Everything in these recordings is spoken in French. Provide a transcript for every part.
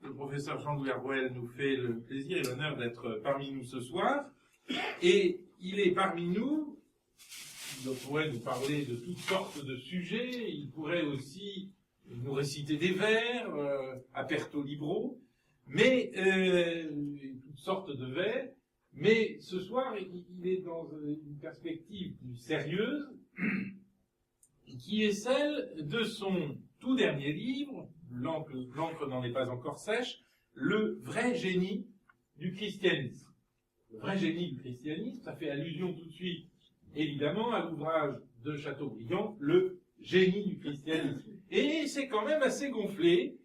le professeur Jean-Louis Arouel nous fait le plaisir et l'honneur d'être parmi nous ce soir. Et il est parmi nous, il pourrait nous parler de toutes sortes de sujets, il pourrait aussi nous réciter des vers, aperto libro, mais toutes sortes de vers. Mais ce soir, il est dans une perspective plus sérieuse, qui est celle de son tout dernier livre, l'encre n'en est pas encore sèche, Le vrai génie du christianisme. Le vrai génie du christianisme, ça fait allusion tout de suite, évidemment, à l'ouvrage de Chateaubriand, Le génie du christianisme. Et c'est quand même assez gonflé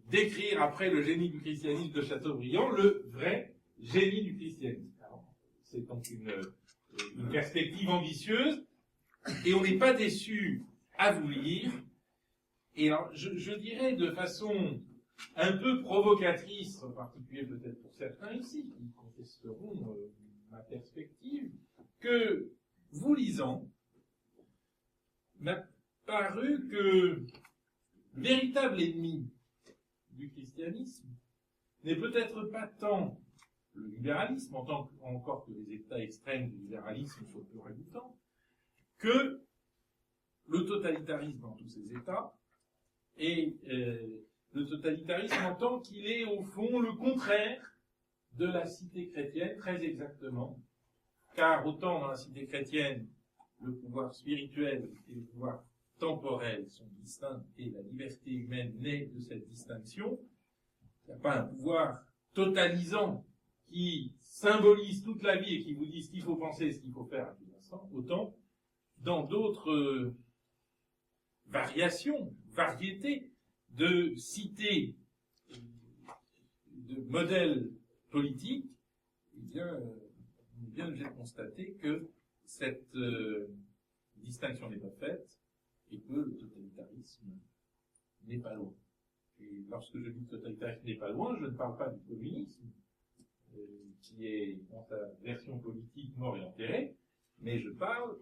d'écrire après le génie du christianisme de Chateaubriand, le vrai génie du christianisme. Alors, c'est donc une perspective ambitieuse, et on n'est pas déçu à vous lire. Et alors, je dirais de façon un peu provocatrice, en particulier peut-être pour certains ici, qui contesteront ma perspective, que, vous lisant, m'a paru que le véritable ennemi du christianisme n'est peut-être pas tant le libéralisme, encore que les états extrêmes du libéralisme soient peu ragoûtants, que le totalitarisme dans tous ses états, et le totalitarisme en tant qu'il est au fond le contraire de la cité chrétienne, très exactement, car autant dans la cité chrétienne, le pouvoir spirituel et le pouvoir temporel sont distincts et la liberté humaine naît de cette distinction, il n'y a pas un pouvoir totalisant qui symbolise toute la vie et qui vous dit ce qu'il faut penser, ce qu'il faut faire à tout instant, autant dans d'autres variétés de cités, de modèles politiques, eh bien, on est bien obligé de constater que cette distinction n'est pas faite et que le totalitarisme n'est pas loin. Et lorsque je dis que le totalitarisme n'est pas loin, je ne parle pas du communisme, qui est, dans sa version politique, mort et enterré, mais je parle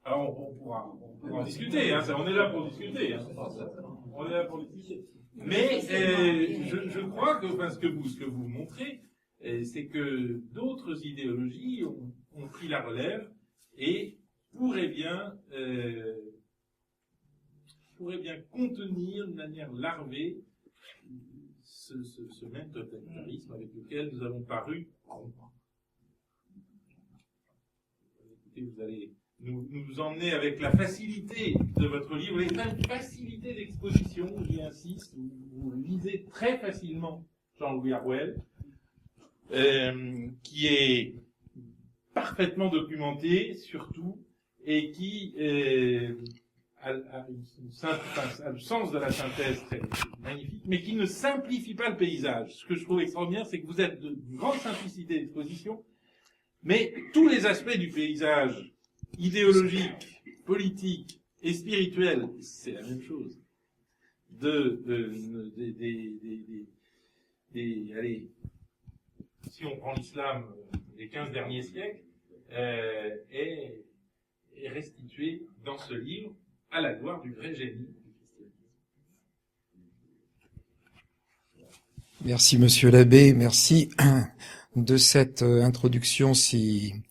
alors on pourra en discuter, hein, on est là pour discuter. Hein. On est là pour discuter. Mais je crois que ce que vous montrez, c'est que d'autres idéologies ont pris la relève et pourraient bien contenir de manière larvée ce même totalitarisme avec lequel nous avons paru. Écoutez, vous allez nous emmener avec la facilité de votre livre, et même facilité d'exposition, j'y insiste, vous lisez très facilement Jean-Louis Arouel, qui est parfaitement documenté, surtout, et qui a le sens de la synthèse très magnifique, mais qui ne simplifie pas le paysage. Ce que je trouve extraordinaire, c'est que vous êtes d'une grande simplicité d'exposition, mais tous les aspects du paysage, idéologique, politique et spirituel, c'est la même chose. Allez, si on prend l'islam des 15 derniers siècles, est restitué dans ce livre à la gloire du vrai génie du christianisme. Merci Monsieur l'abbé, merci de cette introduction si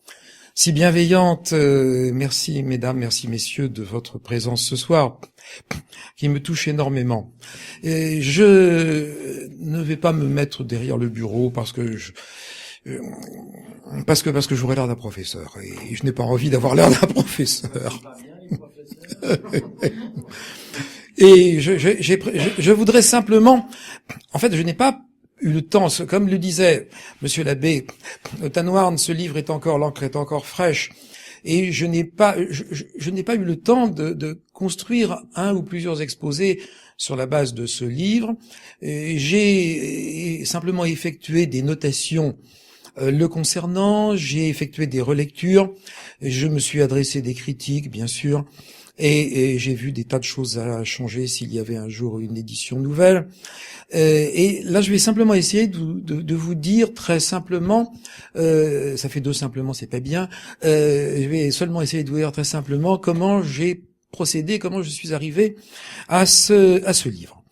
bienveillante. Merci mesdames, merci messieurs de votre présence ce soir, qui me touche énormément. Et je ne vais pas me mettre derrière le bureau parce que j'aurais l'air d'un professeur et je n'ai pas envie d'avoir l'air d'un professeur. Et je voudrais simplement, en fait, je n'ai pas eu le temps, comme le disait Monsieur l'abbé, Tanoirne, ce livre l'encre est encore fraîche, et je n'ai pas eu le temps de construire un ou plusieurs exposés sur la base de ce livre. J'ai simplement effectué des notations le concernant, j'ai effectué des relectures, je me suis adressé des critiques, bien sûr, et j'ai vu des tas de choses à changer s'il y avait un jour une édition nouvelle. Et là, je vais simplement essayer de vous dire très simplement, ça fait deux simplement, c'est pas bien, je vais seulement essayer de vous dire très simplement comment j'ai procédé, comment je suis arrivé à ce livre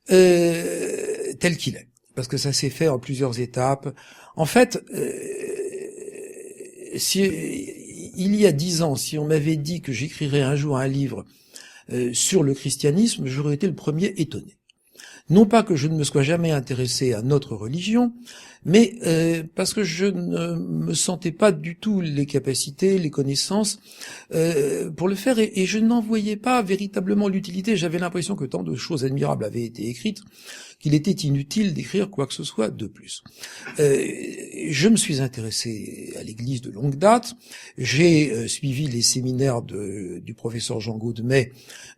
tel qu'il est, parce que ça s'est fait en plusieurs étapes. En fait, il y a 10 ans, si on m'avait dit que j'écrirais un jour un livre sur le christianisme, j'aurais été le premier étonné. Non pas que je ne me sois jamais intéressé à notre religion, mais parce que je ne me sentais pas du tout les capacités, les connaissances pour le faire, et je n'en voyais pas véritablement l'utilité. J'avais l'impression que tant de choses admirables avaient été écrites qu'il était inutile d'écrire quoi que ce soit de plus. Je me suis intéressé à l'Église de longue date. J'ai suivi les séminaires du professeur Jean Gaudemet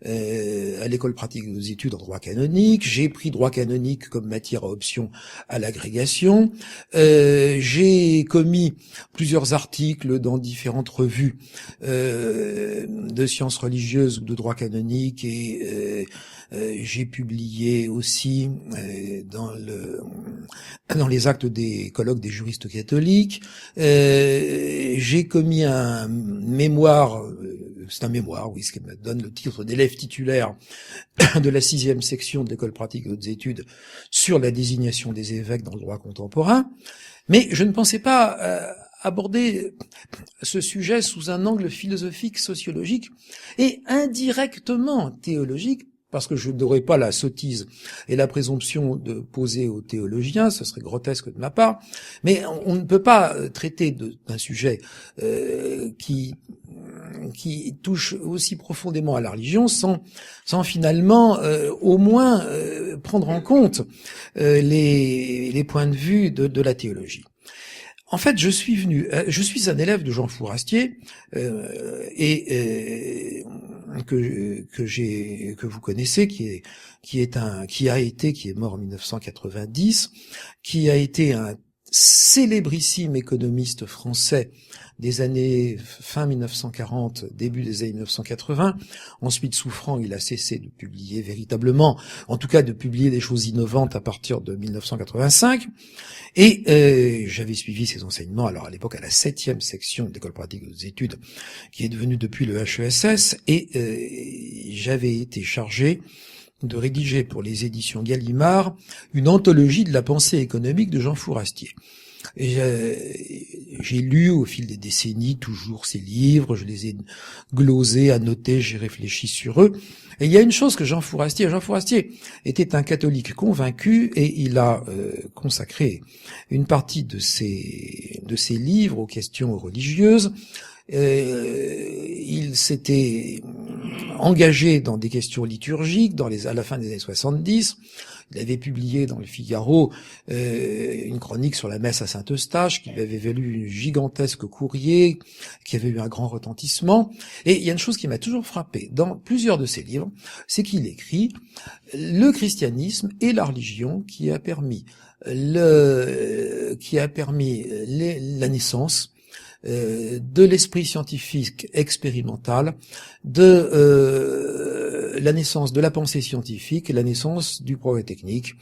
à l'école pratique des études en droit canonique. J'ai pris droit canonique comme matière à option à l'agrégation. J'ai commis plusieurs articles dans différentes revues de sciences religieuses ou de droit canonique, et j'ai publié aussi dans les actes des colloques des juristes catholiques. J'ai commis un mémoire, c'est un mémoire, oui, ce qui me donne le titre d'élève titulaire de la 6e section de l'école pratique des hautes études sur la désignation des évêques dans le droit contemporain. Mais je ne pensais pas aborder ce sujet sous un angle philosophique, sociologique et indirectement théologique, parce que je n'aurais pas la sottise et la présomption de poser aux théologiens, ce serait grotesque de ma part, mais on ne peut pas traiter d'un sujet qui touche aussi profondément à la religion sans finalement au moins prendre en compte les points de vue de la théologie. En fait, je suis un élève de Jean Fourastier que vous connaissez, qui est mort en 1990, qui a été un célébrissime économiste français des années fin 1940, début des années 1980. Ensuite, souffrant, il a cessé de publier véritablement, en tout cas de publier des choses innovantes à partir de 1985. Et j'avais suivi ses enseignements, alors à l'époque à la 7e section de l'école pratique des études, qui est devenue depuis le HESS, et j'avais été chargé de rédiger pour les éditions Gallimard une anthologie de la pensée économique de Jean Fourastier. J'ai lu au fil des décennies toujours ces livres, je les ai glosés, annotés, j'ai réfléchi sur eux. Et il y a une chose que Jean Fourastier était un catholique convaincu, et il a consacré une partie de ses livres aux questions religieuses. Il s'était engagé dans des questions liturgiques à la fin des années 70. Il avait publié dans le Figaro une chronique sur la messe à Saint-Eustache, qui lui avait valu un gigantesque courrier, qui avait eu un grand retentissement. Et il y a une chose qui m'a toujours frappé dans plusieurs de ses livres, c'est qu'il écrit le christianisme et la religion qui a permis la naissance de l'esprit scientifique expérimental, de la naissance de la pensée scientifique et la naissance du progrès technique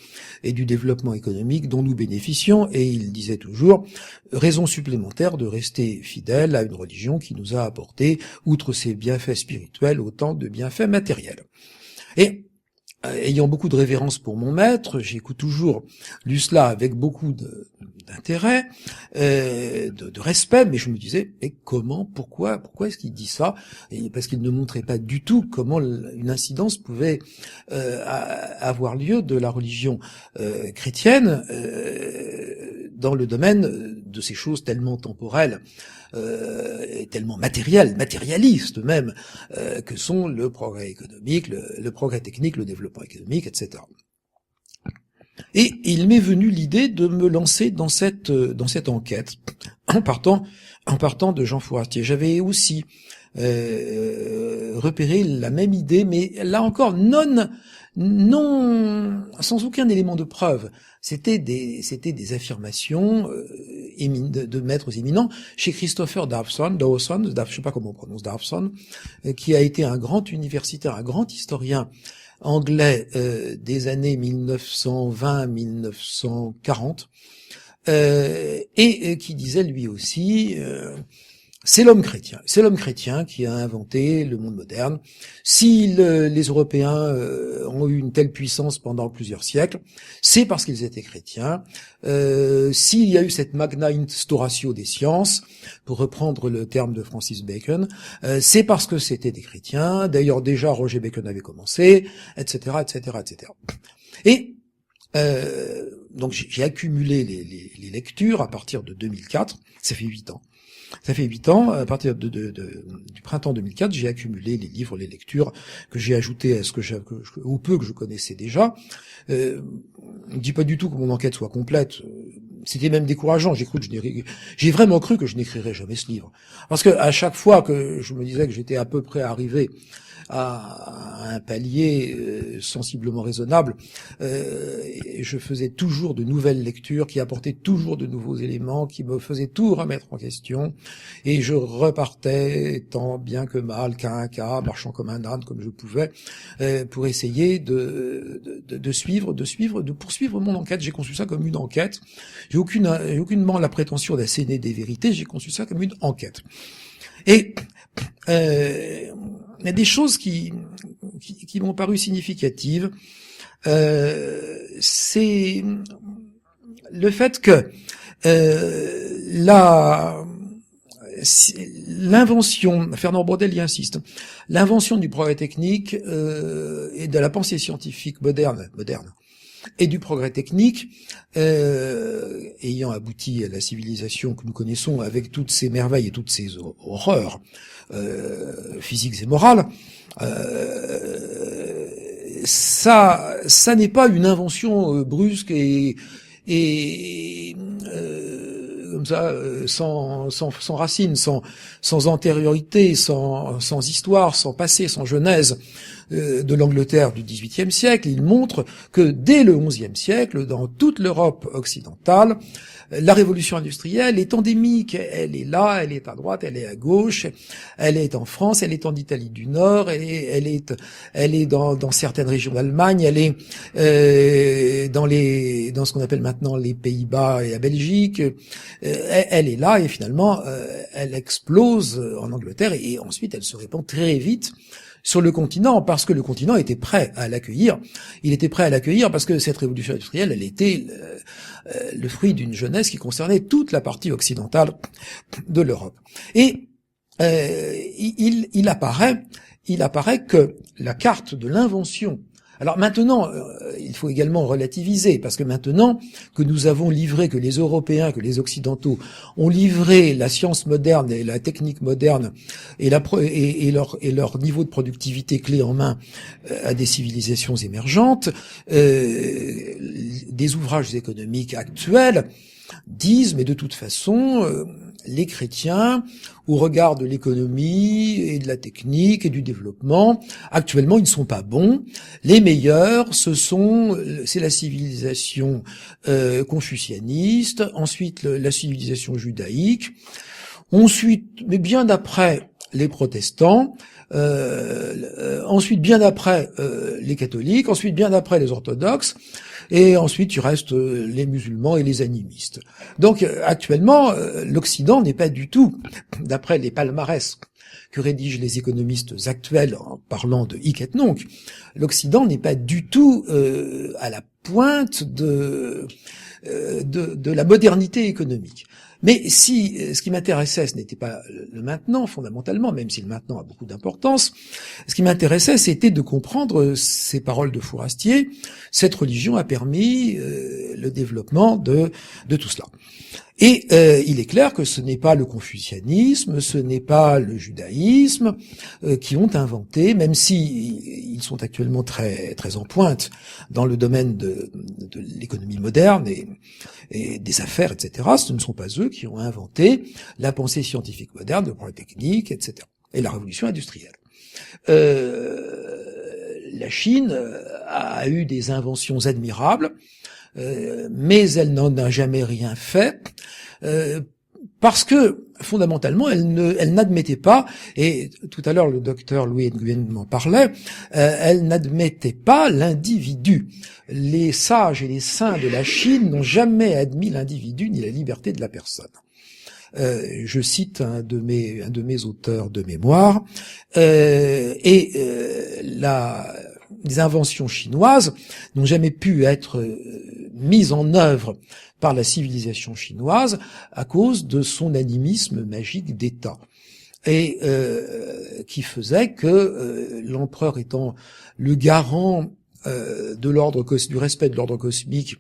et du développement économique dont nous bénéficions. Et il disait toujours, raison supplémentaire de rester fidèle à une religion qui nous a apporté, outre ses bienfaits spirituels, autant de bienfaits matériels. Et ayant beaucoup de révérence pour mon maître, j'écoute toujours lu cela avec beaucoup d'intérêt, de respect, mais je me disais, mais pourquoi est-ce qu'il dit ça? Et parce qu'il ne montrait pas du tout comment une incidence pouvait avoir lieu de la religion chrétienne dans le domaine de ces choses tellement temporelles, tellement matérialistes même, que sont le progrès économique, le progrès technique, le développement économique, etc. Et il m'est venu l'idée de me lancer dans cette enquête en partant de Jean Fourastier. J'avais aussi repéré la même idée, mais là encore non sans aucun élément de preuve. C'était des affirmations de maîtres éminents chez Christopher Dawson, je sais pas comment on prononce Dawson, qui a été un grand universitaire, un grand historien anglais des années 1920-1940, et qui disait lui aussi c'est l'homme chrétien. C'est l'homme chrétien qui a inventé le monde moderne. Si les Européens ont eu une telle puissance pendant plusieurs siècles, c'est parce qu'ils étaient chrétiens. S'il y a eu cette magna instauratio des sciences, pour reprendre le terme de Francis Bacon, c'est parce que c'était des chrétiens. D'ailleurs, déjà Roger Bacon avait commencé, etc., etc., etc. Et donc j'ai accumulé les lectures à partir de 2004. Ça fait 8 ans. Ça fait 8 ans, à partir du printemps 2004, j'ai accumulé les livres, les lectures que j'ai ajoutées à ce au peu que je connaissais déjà. Je ne dis pas du tout que mon enquête soit complète. C'était même décourageant. J'ai vraiment cru que je n'écrirais jamais ce livre. Parce que à chaque fois que je me disais que j'étais à peu près arrivé à un palier sensiblement raisonnable, je faisais toujours de nouvelles lectures qui apportaient toujours de nouveaux éléments, qui me faisaient tout remettre en question, et je repartais tant bien que mal, qu'à un cas, marchant comme un âne comme je pouvais, pour essayer de poursuivre mon enquête. J'ai conçu ça comme une enquête. J'ai aucunement la prétention d'asséner des vérités. J'ai conçu ça comme une enquête. Et il y a des choses qui m'ont paru significatives. C'est le fait que l'invention, Fernand Braudel y insiste, l'invention du progrès technique et de la pensée scientifique moderne et du progrès technique ayant abouti à la civilisation que nous connaissons avec toutes ses merveilles et toutes ses horreurs physiques et morales, ça n'est pas une invention brusque et comme ça, sans racines, sans antériorité, sans histoire, sans passé, sans genèse de l'Angleterre du XVIIIe siècle. Il montre que dès le XIe siècle, dans toute l'Europe occidentale, la révolution industrielle est endémique. Elle est là, elle est à droite, elle est à gauche, elle est en France, elle est en Italie du Nord, elle est dans certaines régions d'Allemagne, elle est dans ce qu'on appelle maintenant les Pays-Bas et la Belgique. Elle est là et finalement elle explose en Angleterre et ensuite elle se répand très vite sur le continent, parce que le continent était prêt à l'accueillir. Il était prêt à l'accueillir parce que cette révolution industrielle, elle était le fruit d'une jeunesse qui concernait toute la partie occidentale de l'Europe. Et il apparaît que la carte de l'invention. Alors maintenant, il faut également relativiser, parce que maintenant que nous avons livré, que les Européens, que les Occidentaux ont livré la science moderne et la technique moderne et leur niveau de productivité clé en main à des civilisations émergentes, des ouvrages économiques actuels disent, mais de toute façon, les chrétiens, au regard de l'économie et de la technique et du développement, actuellement, ils ne sont pas bons. Les meilleurs, c'est la civilisation confucianiste, ensuite la civilisation judaïque, ensuite, mais bien après, les protestants, ensuite bien après les catholiques, ensuite bien après les orthodoxes, et ensuite il reste les musulmans et les animistes. Donc actuellement, l'Occident n'est pas du tout, d'après les palmarès que rédigent les économistes actuels en parlant de hic et nunc, l'Occident n'est pas du tout à la pointe de la modernité économique. Mais si ce qui m'intéressait, ce n'était pas le maintenant fondamentalement, même si le maintenant a beaucoup d'importance, ce qui m'intéressait, c'était de comprendre ces paroles de Fourastier. Cette religion a permis le développement de tout cela. Et il est clair que ce n'est pas le confucianisme, ce n'est pas le judaïsme qui ont inventé, même si ils sont actuellement très très en pointe dans le domaine de l'économie moderne et des affaires, etc. Ce ne sont pas eux qui ont inventé la pensée scientifique moderne, le progrès technique, etc. et la révolution industrielle. La Chine a eu des inventions admirables, mais elle n'en a jamais rien fait, parce que fondamentalement elle n'admettait pas, et tout à l'heure le docteur Louis Nguyen m'en parlait, elle n'admettait pas l'individu. Les sages et les saints de la Chine n'ont jamais admis l'individu ni la liberté de la personne. Je cite un de mes auteurs de mémoire, les inventions chinoises n'ont jamais pu être mises en œuvre par la civilisation chinoise à cause de son animisme magique d'État. Et qui faisait que l'empereur étant le garant du respect de l'ordre cosmique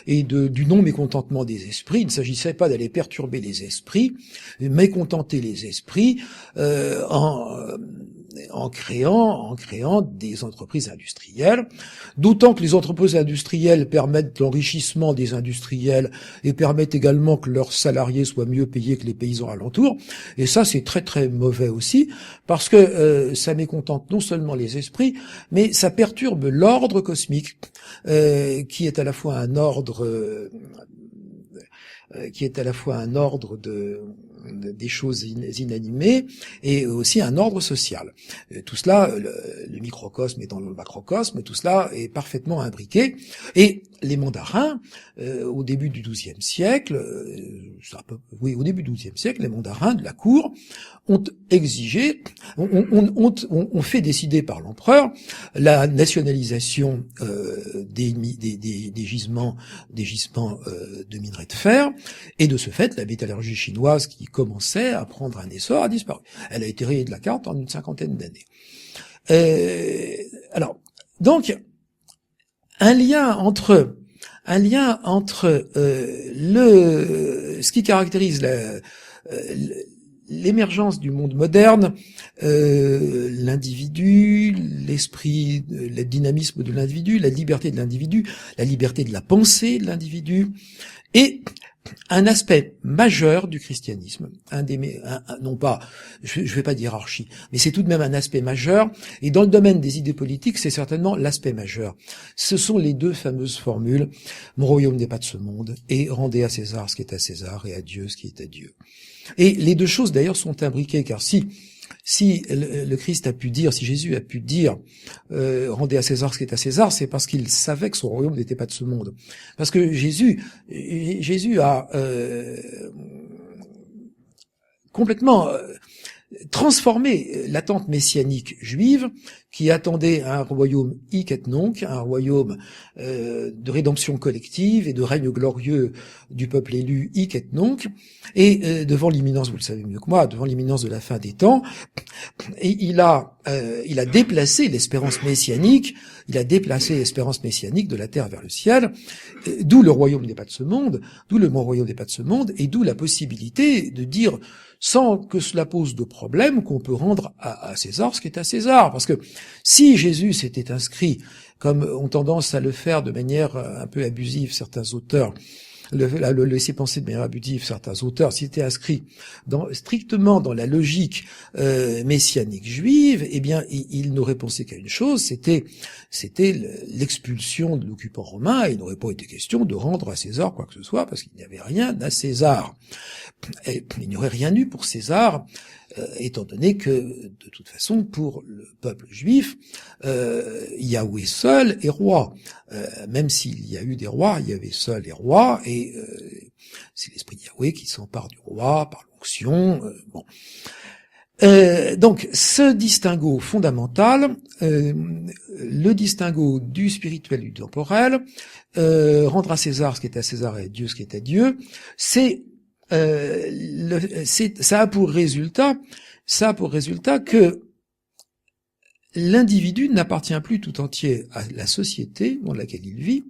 et du non-mécontentement des esprits, il ne s'agissait pas d'aller perturber les esprits, mais mécontenter les esprits en créant des entreprises industrielles, d'autant que les entreprises industrielles permettent l'enrichissement des industriels et permettent également que leurs salariés soient mieux payés que les paysans alentours, et ça c'est très très mauvais aussi, parce que ça mécontente non seulement les esprits, mais ça perturbe l'ordre cosmique, qui est à la fois un ordre des choses inanimées et aussi un ordre social. Tout cela, le microcosme étant le macrocosme, tout cela est parfaitement imbriqué. Et les mandarins, au début du XIIe siècle, les mandarins de la cour ont exigé, ont fait décider par l'empereur la nationalisation des gisements de minerais de fer, et de ce fait, la métallurgie chinoise qui commençait à prendre un essor a disparu. Elle a été rayée de la carte en une 50aine d'années. Alors, donc, un lien entre ce qui caractérise l'émergence du monde moderne, l'individu, l'esprit, le dynamisme de l'individu, la liberté de l'individu, la liberté de la pensée de l'individu, et un aspect majeur du christianisme, non pas, je vais pas dire hiérarchie, mais c'est tout de même un aspect majeur, et dans le domaine des idées politiques, c'est certainement l'aspect majeur. Ce sont les deux fameuses formules, mon royaume n'est pas de ce monde, et rendez à César ce qui est à César, et à Dieu ce qui est à Dieu. Et les deux choses d'ailleurs sont imbriquées, car si le Christ a pu dire, si Jésus a pu dire rendez à César ce qui est à César, c'est parce qu'il savait que son royaume n'était pas de ce monde. Parce que Jésus a complètement transformé l'attente messianique juive qui attendait un royaume hic et nunc, un royaume de rédemption collective et de règne glorieux du peuple élu hic et nunc, et devant l'imminence, vous le savez mieux que moi, devant l'imminence de la fin des temps, et il a déplacé l'espérance messianique, de la terre vers le ciel, d'où le royaume n'est pas de ce monde, d'où le mon royaume n'est pas de ce monde, et d'où la possibilité de dire sans que cela pose de problème qu'on peut rendre à César ce qui est à César. Parce que si Jésus s'était inscrit, comme ont tendance à le faire de manière un peu abusive certains auteurs, le laisser penser de manière abusive certains auteurs, s'il était inscrit strictement dans la logique messianique juive, eh bien, il n'aurait pensé qu'à une chose, c'était l'expulsion de l'occupant romain, et il n'aurait pas été question de rendre à César quoi que ce soit, parce qu'il n'y avait rien à César. Et il n'y aurait rien eu pour César, étant donné que, de toute façon, pour le peuple juif, Yahweh seul est roi. Même s'il y a eu des rois, Yahweh seul est roi, et c'est l'esprit de Yahweh qui s'empare du roi par l'onction. Bon. Donc, ce distinguo fondamental, le distinguo du spirituel et du temporel, rendre à César ce qui est à César et à Dieu ce qui est à Dieu, ça a pour résultat que l'individu n'appartient plus tout entier à la société dans laquelle il vit.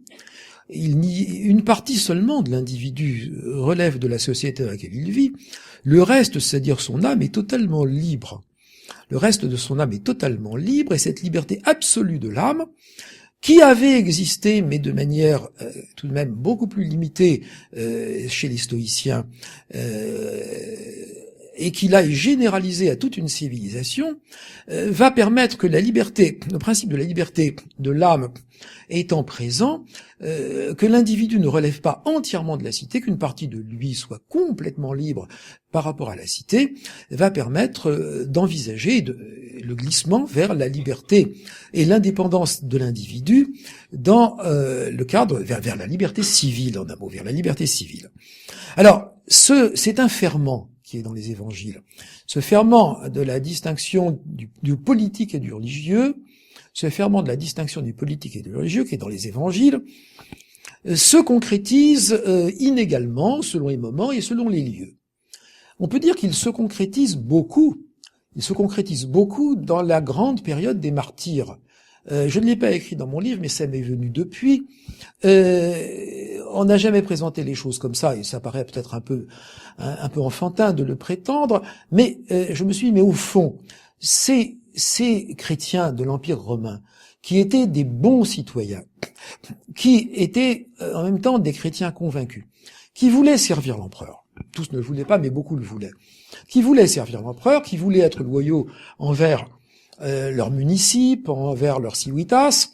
Une partie seulement de l'individu relève de la société dans laquelle il vit. Le reste, c'est-à-dire son âme, est totalement libre. Le reste de son âme est totalement libre, et cette liberté absolue de l'âme, qui avait existé, mais de manière tout de même beaucoup plus limitée chez les stoïciens, et qui là est généralisé à toute une civilisation, va permettre que le principe de la liberté de l'âme étant présent, que l'individu ne relève pas entièrement de la cité, qu'une partie de lui soit complètement libre par rapport à la cité, va permettre d'envisager le glissement vers la liberté et l'indépendance de l'individu dans le cadre vers la liberté civile, en un mot, vers la liberté civile. Alors, c'est un ferment qui est dans les évangiles, ce ferment de la distinction du politique et du religieux, ce ferment de la distinction du politique et du religieux qui est dans les évangiles, se concrétise inégalement selon les moments et selon les lieux. On peut dire qu'il se concrétise beaucoup. Il se concrétise beaucoup dans la grande période des martyrs. Je ne l'ai pas écrit dans mon livre, mais ça m'est venu depuis. On n'a jamais présenté les choses comme ça, et ça paraît peut-être un peu enfantin de le prétendre, mais je me suis dit, mais au fond, ces chrétiens de l'Empire romain, qui étaient des bons citoyens, qui étaient en même temps des chrétiens convaincus, qui voulaient servir l'empereur. Tous ne le voulaient pas, mais beaucoup le voulaient. Qui voulaient servir l'empereur, qui voulaient être loyaux envers leurs municipes, envers leurs civitas,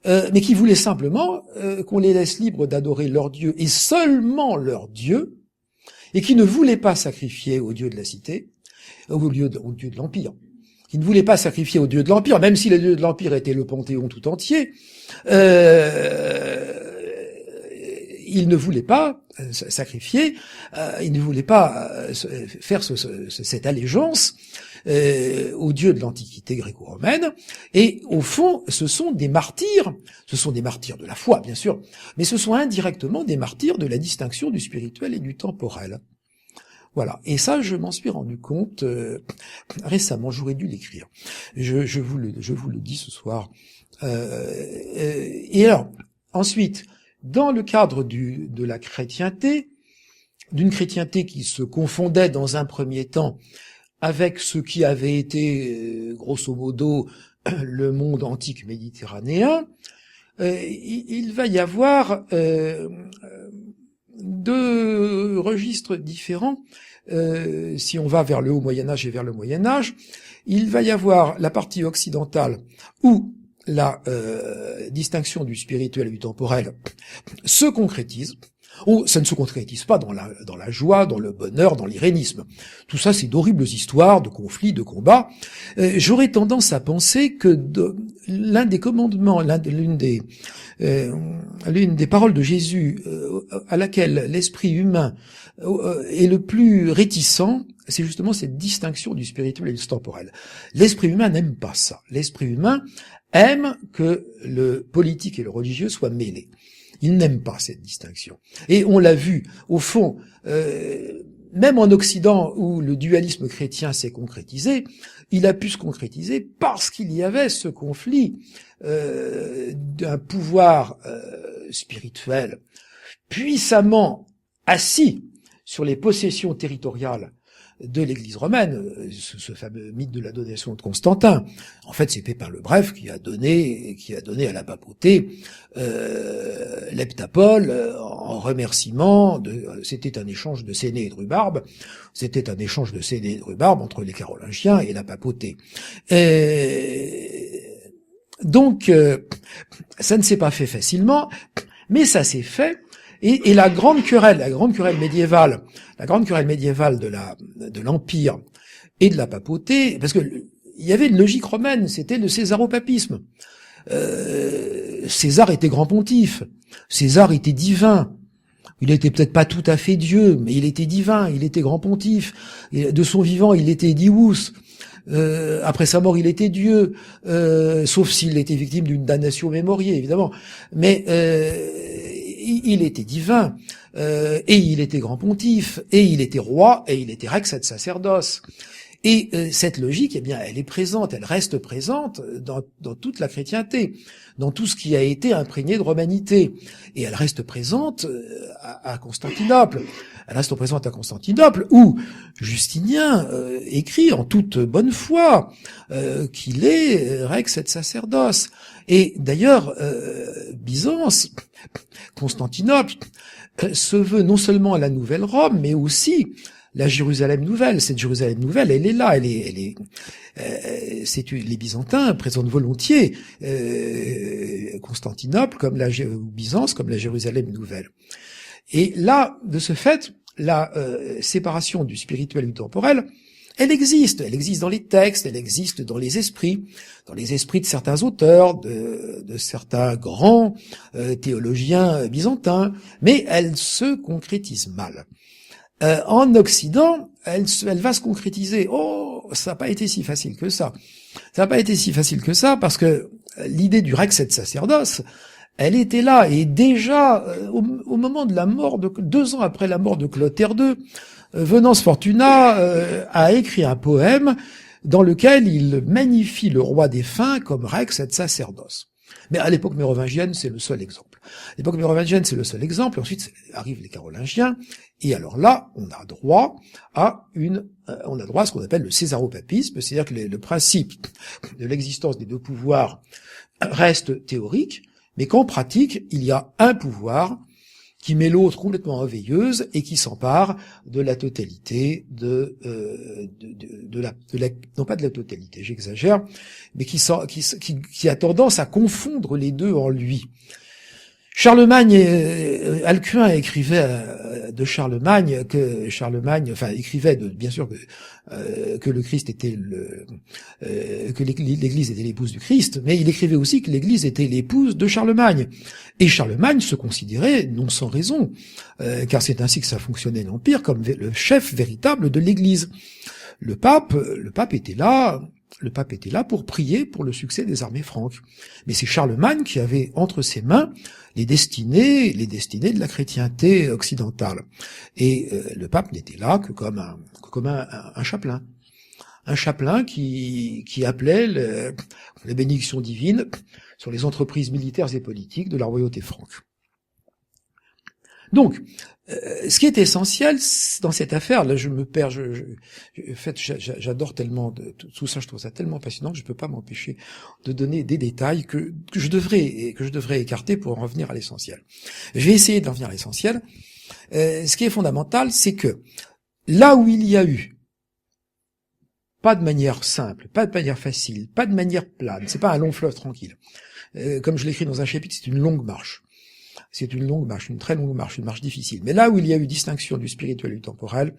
mais qui voulaient simplement qu'on les laisse libres d'adorer leur Dieu et seulement leur Dieu, et qui ne voulaient pas sacrifier au Dieu de la cité, au Dieu de l'Empire, qui ne voulaient pas sacrifier au Dieu de l'Empire, même si le Dieu de l'Empire était le Panthéon tout entier, ils ne voulaient pas sacrifier, ils ne voulaient pas faire cette allégeance au Dieu de l'Antiquité gréco-romaine, et au fond, ce sont des martyrs de la foi, bien sûr, mais ce sont indirectement des martyrs de la distinction du spirituel et du temporel. Voilà. Et ça, je m'en suis rendu compte récemment. J'aurais dû l'écrire. Je vous le dis ce soir. Et alors, ensuite, dans le cadre de la chrétienté, d'une chrétienté qui se confondait dans un premier temps avec ce qui avait été, grosso modo, le monde antique méditerranéen, il va y avoir deux registres différents. Si on va vers le Haut Moyen-Âge et vers le Moyen-Âge, il va y avoir la partie occidentale où la distinction du spirituel et du temporel se concrétise, ou ça ne se concrétise pas dans la joie, dans le bonheur, dans l'irénisme. Tout ça, c'est d'horribles histoires, de conflits, de combats. J'aurais tendance à penser que l'un des commandements, l'une des paroles de Jésus à laquelle l'esprit humain est le plus réticent, c'est justement cette distinction du spirituel et du temporel. L'esprit humain n'aime pas ça. L'esprit humain aime que le politique et le religieux soient mêlés. Il n'aime pas cette distinction. Et on l'a vu, au fond, même en Occident où le dualisme chrétien s'est concrétisé, il a pu se concrétiser parce qu'il y avait ce conflit d'un pouvoir spirituel puissamment assis sur les possessions territoriales de l'Église romaine, ce fameux mythe de la donation de Constantin. En fait, c'est Pépin le Bref qui a donné à la papauté l'heptapole en remerciement c'était un échange de séné et de rhubarbe. C'était un échange de séné et de rhubarbe entre les Carolingiens et la papauté. Donc, ça ne s'est pas fait facilement, mais ça s'est fait. Et la grande querelle médiévale de l'Empire et de la papauté, parce que il y avait une logique romaine, c'était le césaropapisme. César était grand pontife, César était divin. Il était peut-être pas tout à fait Dieu, mais il était divin, il était grand pontife. Et de son vivant, il était Dius. Après sa mort, il était Dieu, sauf s'il était victime d'une damnation mémoriée, évidemment. Mais il était divin, et il était grand pontife, et il était roi, et il était rex et sacerdoce. Et cette logique, eh bien, elle est présente, elle reste présente dans toute la chrétienté, dans tout ce qui a été imprégné de romanité. Et elle reste présente à Constantinople. Elle reste présente à Constantinople, où Justinien écrit en toute bonne foi qu'il est rex et sacerdoce. Et d'ailleurs, Byzance, Constantinople, se veut non seulement la nouvelle Rome, mais aussi la Jérusalem nouvelle. Cette Jérusalem nouvelle, elle est là, les Byzantins présentent volontiers Constantinople comme Byzance comme la Jérusalem nouvelle. Et là, de ce fait, la séparation du spirituel et du temporel, elle existe dans les textes, elle existe dans les esprits de certains auteurs, de certains grands théologiens byzantins, mais elle se concrétise mal. En Occident, elle va se concrétiser. Oh, ça n'a pas été si facile que ça. Ça n'a pas été si facile que ça parce que l'idée du rex et sacerdoce, elle était là. Et déjà, au moment de la mort, 2 ans après la mort de Clotaire II, Venance Fortuna a écrit un poème dans lequel il magnifie le roi défunt comme rex et sacerdoce. Mais à l'époque mérovingienne, c'est le seul exemple. À l'époque mérovingienne, c'est le seul exemple. Ensuite arrivent les Carolingiens. Et alors là, on a droit à ce qu'on appelle le césaropapisme, c'est-à-dire que le principe de l'existence des 2 pouvoirs reste théorique, mais qu'en pratique, il y a un pouvoir qui met l'autre complètement en veilleuse et qui s'empare de la totalité non pas de la totalité, j'exagère, mais qui a tendance à confondre les deux en lui. Charlemagne, Alcuin écrivait de Charlemagne que Charlemagne, enfin écrivait bien sûr que le Christ était que l'Église était l'épouse du Christ, mais il écrivait aussi que l'Église était l'épouse de Charlemagne. Et Charlemagne se considérait, non sans raison, car c'est ainsi que ça fonctionnait l'Empire, comme le chef véritable de l'Église. Le pape était là. Le pape était là pour prier pour le succès des armées franques. Mais c'est Charlemagne qui avait entre ses mains les destinées de la chrétienté occidentale. Et le pape n'était là que comme un chapelain. Un chapelain qui appelait la bénédiction divine sur les entreprises militaires et politiques de la royauté franque. Donc, ce qui est essentiel dans cette affaire, là je me perds, en fait j'adore tellement tout ça, je trouve ça tellement passionnant que je peux pas m'empêcher de donner des détails que je devrais écarter pour en revenir à l'essentiel. Je vais essayer d'en venir à l'essentiel. Ce qui est fondamental, c'est que là où il y a eu pas de manière simple, pas de manière facile, pas de manière plane, c'est pas un long fleuve tranquille. Comme je l'écris dans un chapitre, c'est une longue marche. C'est une longue marche, une très longue marche, une marche difficile. Mais là où il y a eu distinction du spirituel et du temporel,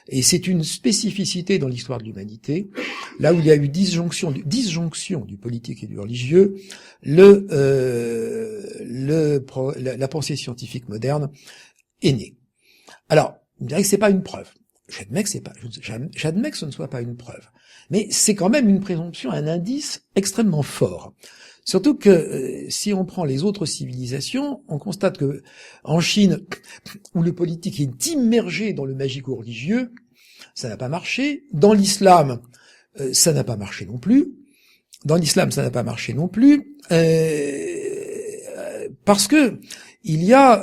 et c'est une spécificité dans l'histoire de l'humanité, là où il y a eu disjonction du politique et du religieux, la pensée scientifique moderne est née. Alors, vous me direz que c'est pas une preuve. J'admets que ce ne soit pas une preuve. Mais c'est quand même une présomption, un indice extrêmement fort. Surtout que si on prend les autres civilisations, on constate que en Chine, où le politique est immergé dans le magico-religieux, ça n'a pas marché. Dans l'islam, ça n'a pas marché non plus. Parce que il y a,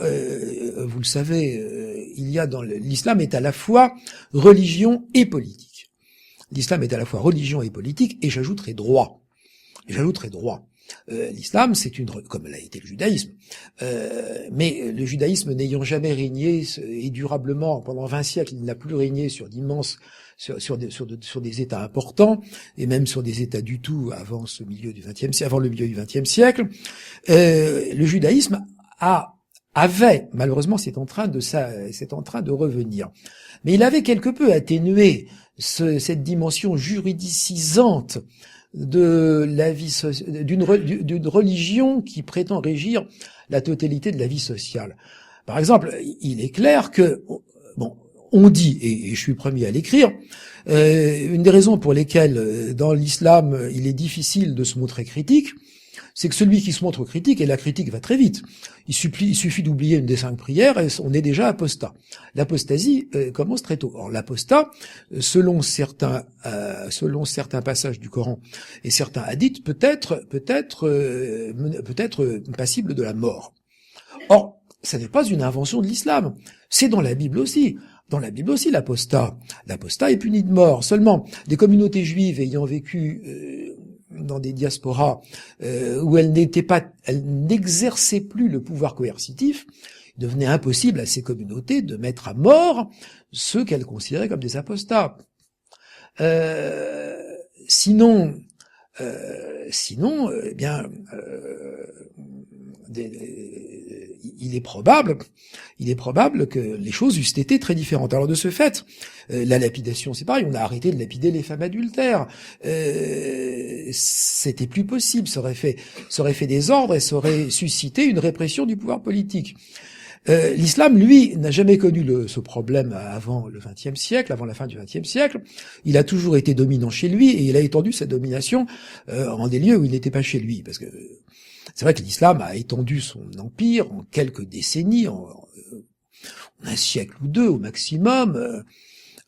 vous le savez, l'islam est à la fois religion et politique. L'islam est à la fois religion et politique, et j'ajouterai droit. L'islam, comme l'a été le judaïsme, mais le judaïsme n'ayant jamais régné et durablement pendant 20 siècles, il n'a plus régné sur des États importants et même sur des États du tout avant le milieu du XXe siècle. Le judaïsme avait malheureusement c'est en train de revenir, mais il avait quelque peu atténué cette dimension juridicisante de la vie d'une religion qui prétend régir la totalité de la vie sociale. Par exemple, il est clair que, on dit, et je suis le premier à l'écrire, une des raisons pour lesquelles dans l'islam il est difficile de se montrer critique, c'est que celui qui se montre critique, et la critique va très vite, il suffit d'oublier une des 5 prières et on est déjà apostat. L'apostasie commence très tôt. Or l'apostat, selon certains passages du Coran et certains hadiths, peut être passible de la mort. Or, ça n'est pas une invention de l'islam. C'est dans la Bible aussi. Dans la Bible aussi, l'apostat est puni de mort. Seulement, des communautés juives ayant vécu dans des diasporas où elles n'exerçaient plus le pouvoir coercitif, il devenait impossible à ces communautés de mettre à mort ceux qu'elles considéraient comme des apostats. Sinon, il est probable que les choses eussent été très différentes. Alors de ce fait, la lapidation, c'est pareil, on a arrêté de lapider les femmes adultères. C'était plus possible, ça aurait fait désordre et ça aurait suscité une répression du pouvoir politique. L'islam, lui, n'a jamais connu ce problème avant le XXe siècle, avant la fin du XXe siècle. Il a toujours été dominant chez lui et il a étendu sa domination en des lieux où il n'était pas chez lui. Parce que c'est vrai que l'islam a étendu son empire en quelques décennies, en un siècle ou deux au maximum.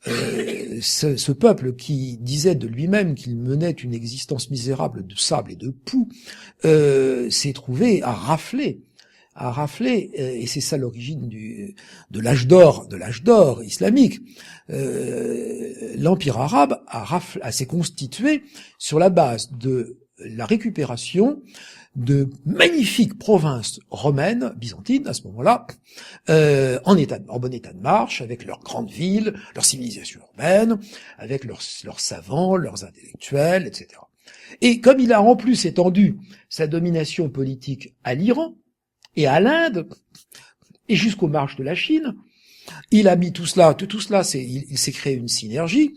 Ce peuple qui disait de lui-même qu'il menait une existence misérable de sable et de poux s'est trouvé à rafler, et c'est ça l'origine de l'âge d'or islamique. L'empire arabe s'est constitué sur la base de la récupération de magnifiques provinces romaines, byzantines à ce moment-là, en bon état de marche, avec leurs grandes villes, leur civilisation urbaine, avec leurs savants, leurs intellectuels, etc. Et comme il a en plus étendu sa domination politique à l'Iran et à l'Inde, et jusqu'aux marges de la Chine, il a mis tout cela, il s'est créé une synergie.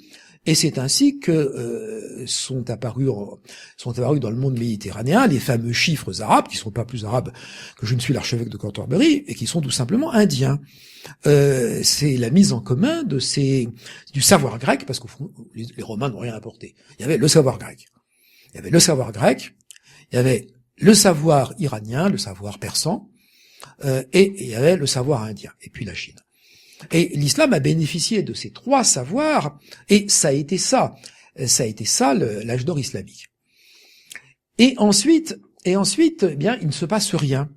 Et c'est ainsi que sont apparus dans le monde méditerranéen les fameux chiffres arabes, qui sont pas plus arabes que je ne suis l'archevêque de Cantorbéry, et qui sont tout simplement indiens. C'est la mise en commun du savoir grec, parce qu'au fond, les Romains n'ont rien apporté. Il y avait le savoir grec. Il y avait le savoir grec, il y avait le savoir iranien, le savoir persan, et il y avait le savoir indien, et puis la Chine. Et l'islam a bénéficié de ces trois savoirs, et ça a été ça l'âge d'or islamique. Et ensuite, eh bien, il ne se passe rien.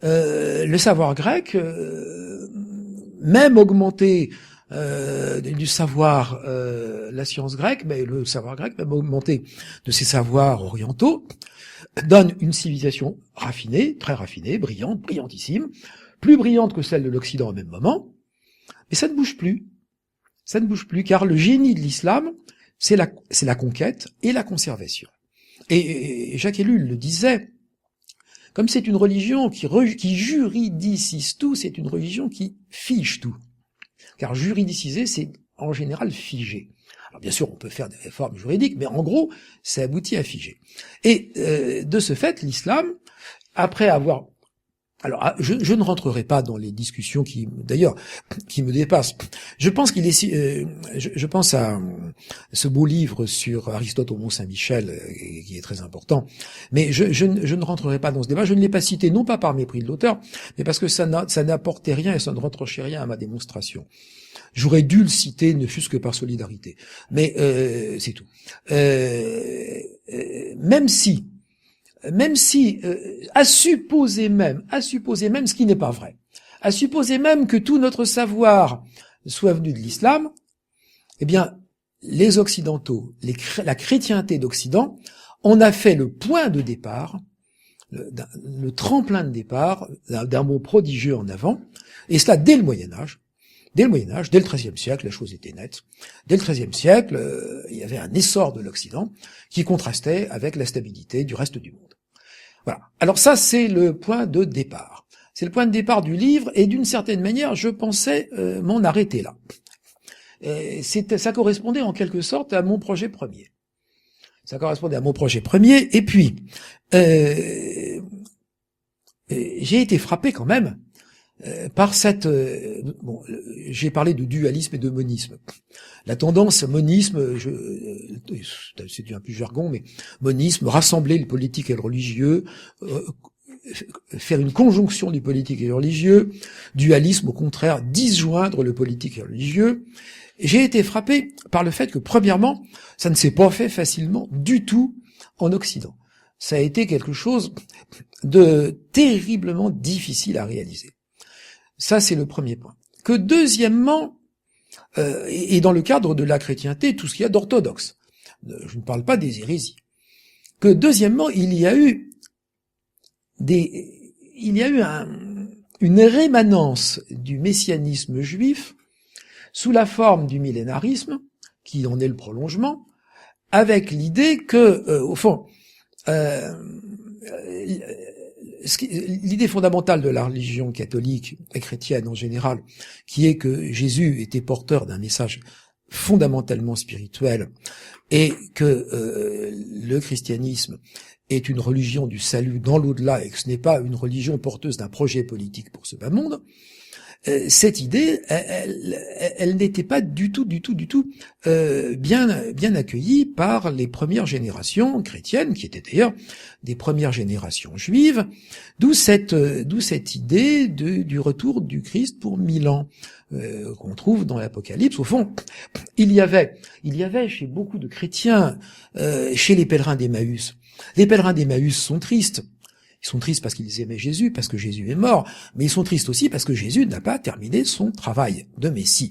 Le savoir grec, même augmenté du savoir, la science grecque, mais le savoir grec, même augmenté de ses savoirs orientaux, donne une civilisation raffinée, très raffinée, brillante, brillantissime, plus brillante que celle de l'Occident au même moment, mais ça ne bouge plus. Ça ne bouge plus, car le génie de l'islam, c'est la conquête et la conservation. Et Jacques Ellul le disait, comme c'est une religion qui juridicise tout, c'est une religion qui fige tout. Car juridiciser, c'est en général figer. Alors bien sûr, on peut faire des réformes juridiques, mais en gros, ça aboutit à figer. Et de ce fait, l'islam, après avoir... Alors, je ne rentrerai pas dans les discussions qui me dépassent. Je pense je pense à ce beau livre sur Aristote au Mont-Saint-Michel, qui est très important. Mais je ne rentrerai pas dans ce débat. Je ne l'ai pas cité, non pas par mépris de l'auteur, mais parce que ça n'apportait rien et ça ne retranchait rien à ma démonstration. J'aurais dû le citer, ne fût-ce que par solidarité. Mais c'est tout. Même si, à supposer même ce qui n'est pas vrai, à supposer même que tout notre savoir soit venu de l'islam, eh bien, les Occidentaux, la chrétienté d'Occident, on a fait le point de départ, le tremplin de départ d'un bond prodigieux en avant, et cela dès le Moyen-Âge. Dès le Moyen-Âge, dès le XIIIe siècle, la chose était nette. Dès le XIIIe siècle, il y avait un essor de l'Occident qui contrastait avec la stabilité du reste du monde. Voilà. Alors ça, c'est le point de départ. C'est le point de départ du livre, et d'une certaine manière, je pensais m'en arrêter là. Ça correspondait en quelque sorte à mon projet premier. Et puis, j'ai été frappé quand même par j'ai parlé de dualisme et de monisme. La tendance monisme, c'est un peu jargon, mais monisme, rassembler le politique et le religieux, faire une conjonction du politique et du religieux, dualisme, au contraire, disjoindre le politique et le religieux. J'ai été frappé par le fait que, premièrement, ça ne s'est pas fait facilement du tout en Occident. Ça a été quelque chose de terriblement difficile à réaliser. Ça, c'est le premier point. Que deuxièmement, et dans le cadre de la chrétienté, tout ce qu'il y a d'orthodoxe. Je ne parle pas des hérésies. Que deuxièmement, il y a eu une rémanence du messianisme juif sous la forme du millénarisme, qui en est le prolongement, avec l'idée que, au fond, l'idée fondamentale de la religion catholique et chrétienne en général, qui est que Jésus était porteur d'un message fondamentalement spirituel et que le christianisme est une religion du salut dans l'au-delà et que ce n'est pas une religion porteuse d'un projet politique pour ce bas monde, cette idée, elle n'était pas du tout bien accueillie par les premières générations chrétiennes, qui étaient d'ailleurs des premières générations juives, d'où cette idée du retour du Christ pour 1000 ans qu'on trouve dans l'Apocalypse. Au fond, il y avait chez beaucoup de chrétiens, chez les pèlerins d'Emmaüs. Les pèlerins d'Emmaüs sont tristes. Ils sont tristes parce qu'ils aimaient Jésus, parce que Jésus est mort, mais ils sont tristes aussi parce que Jésus n'a pas terminé son travail de Messie.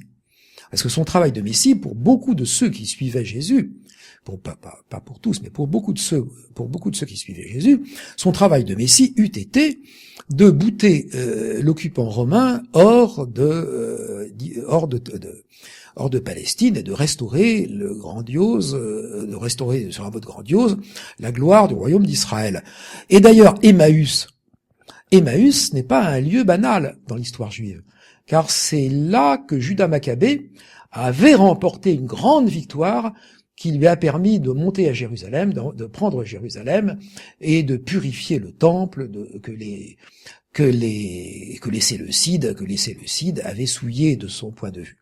Parce que son travail de Messie, pour beaucoup de ceux qui suivaient Jésus, pas pour tous, mais pour beaucoup de ceux qui suivaient Jésus, son travail de Messie eût été de bouter l'occupant romain hors de Palestine et de restaurer sur un mode grandiose la gloire du royaume d'Israël. Et d'ailleurs, Emmaüs n'est pas un lieu banal dans l'histoire juive, car c'est là que Judas Maccabée avait remporté une grande victoire qui lui a permis de monter à Jérusalem, de prendre Jérusalem et de purifier le temple que les Séleucides avaient souillé de son point de vue.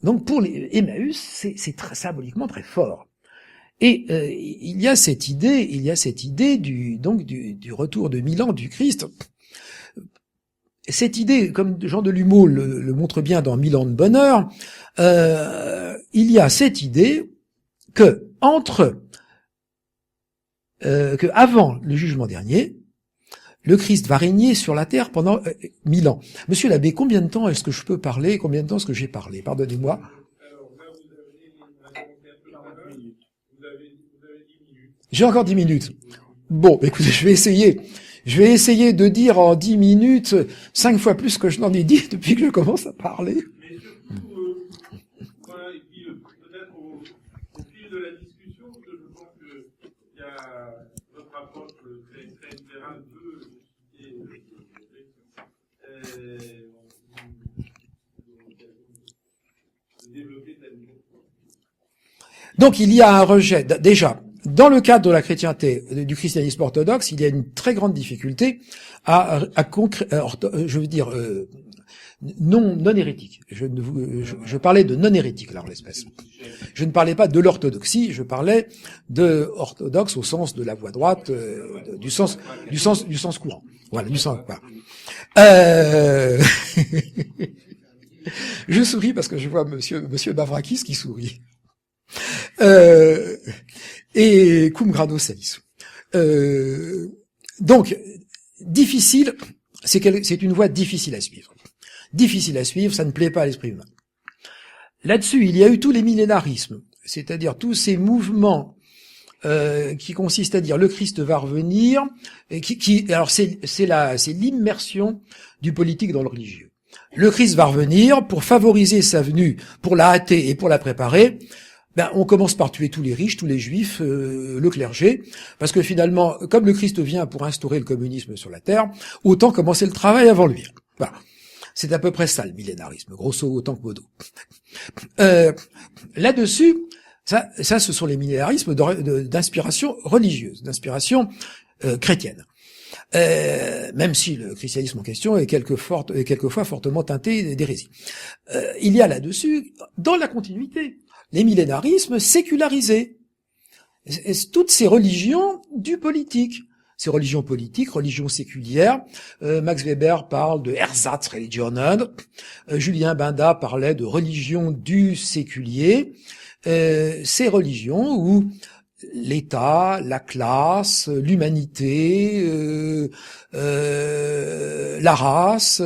Donc pour les Emmaüs, c'est très symboliquement très fort. Et il y a cette idée du retour de 1000 ans du Christ. Cette idée, comme Jean Delumeau le montre bien dans 1000 ans de bonheur, il y a cette idée que avant le jugement dernier, le Christ va régner sur la terre pendant 1000 ans. Monsieur l'abbé, combien de temps est-ce que je peux parler? Combien de temps est-ce que j'ai parlé? Pardonnez-moi. Alors là, vous avez 10 minutes. J'ai encore 10 minutes. Bon, écoutez, je vais essayer de dire en 10 minutes 5 fois plus que je n'en ai dit depuis que je commence à parler. Mais surtout, voilà, et puis peut-être au fil de la discussion, parce que je pense qu'il y a votre approche très libérale peut développer telle. Donc il y a un rejet, déjà, dans le cadre de la chrétienté, du christianisme orthodoxe, il y a une très grande difficulté non hérétique. Je parlais de non hérétique, là, en l'espèce. Je ne parlais pas de l'orthodoxie, je parlais de orthodoxe au sens de la voie droite, du sens courant. Voilà, du sens, voilà. Je souris parce que je vois monsieur Bavrakis qui sourit. Et cum grano salis. Donc, difficile, c'est une voie difficile à suivre. Difficile à suivre, ça ne plaît pas à l'esprit humain. Là-dessus, il y a eu tous les millénarismes, c'est-à-dire tous ces mouvements qui consistent à dire le Christ va revenir, et alors c'est l'immersion du politique dans le religieux. Le Christ va revenir pour favoriser sa venue, pour la hâter et pour la préparer. On commence par tuer tous les riches, tous les juifs, le clergé, parce que finalement, comme le Christ vient pour instaurer le communisme sur la terre, autant commencer le travail avant lui. Voilà. C'est à peu près ça le millénarisme, grosso autant que modo. Là-dessus, ça, ce sont les millénarismes d'inspiration religieuse, d'inspiration chrétienne. Même si le christianisme en question est quelquefois fortement teinté d'hérésie. Il y a là-dessus, dans la continuité, les millénarismes sécularisés. Toutes ces religions du politique. Ces religions politiques, religions séculières. Max Weber parle de Ersatzreligionen. Julien Binda parlait de religion du séculier. Ces religions où l'État, la classe, l'humanité, la race,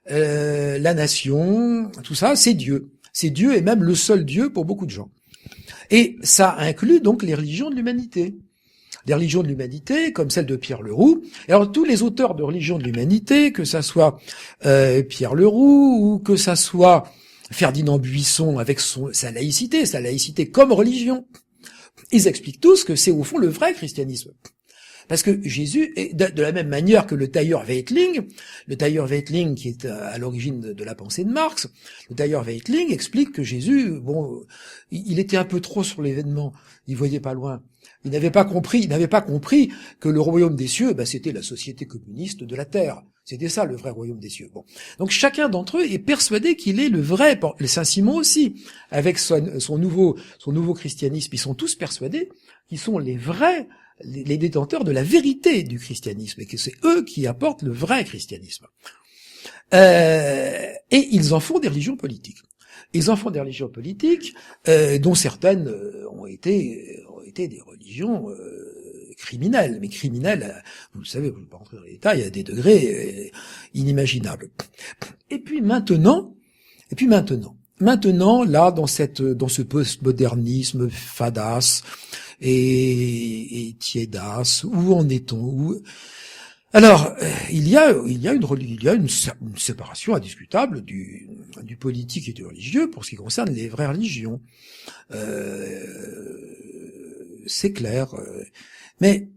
la nation, tout ça, c'est Dieu. C'est Dieu et même le seul Dieu pour beaucoup de gens. Et ça inclut donc les religions de l'humanité. Des religions de l'humanité, comme celle de Pierre Leroux. Et alors tous les auteurs de religions de l'humanité, que ça soit Pierre Leroux ou que ça soit Ferdinand Buisson avec sa laïcité comme religion, ils expliquent tous que c'est au fond le vrai christianisme. Parce que Jésus, est de la même manière que le tailleur Weitling qui est à l'origine de la pensée de Marx, le tailleur Weitling explique que Jésus, bon, il était un peu trop sur l'événement, il voyait pas loin. Il n'avait pas compris que le royaume des cieux, c'était la société communiste de la terre. C'était ça, le vrai royaume des cieux. Bon. Donc, chacun d'entre eux est persuadé qu'il est le vrai. Le Saint-Simon aussi, avec son nouveau christianisme, ils sont tous persuadés qu'ils sont les vrais, les détenteurs de la vérité du christianisme, et que c'est eux qui apportent le vrai christianisme. Et ils en font des religions politiques. Ils en font des religions politiques, dont certaines ont été des religions criminelles. Mais criminelles, vous le savez, je ne vais pas rentrer dans les détails, à des degrés inimaginables. Et puis maintenant, là, dans ce postmodernisme fadasse et tiédasse, où en est-on? Alors, il y a une séparation indiscutable du politique et du religieux pour ce qui concerne les vraies religions. C'est clair. Mais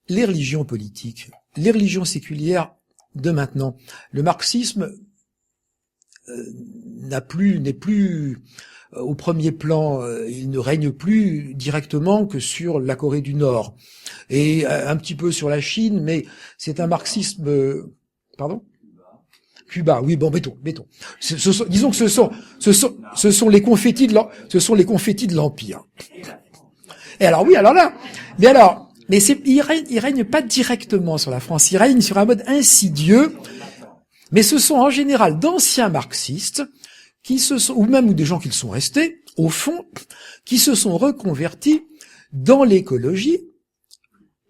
les religions politiques, les religions séculières de maintenant, le marxisme n'est plus au premier plan, il ne règne plus directement que sur la Corée du Nord et un petit peu sur la Chine, mais c'est un marxisme. Pardon ? Cuba, oui, bon, mettons. Disons que ce sont les confettis de l'Empire. Et alors oui, mais il règne pas directement sur la France, il règne sur un mode insidieux. Mais ce sont en général d'anciens marxistes ou des gens qui le sont restés, au fond, qui se sont reconvertis dans l'écologie,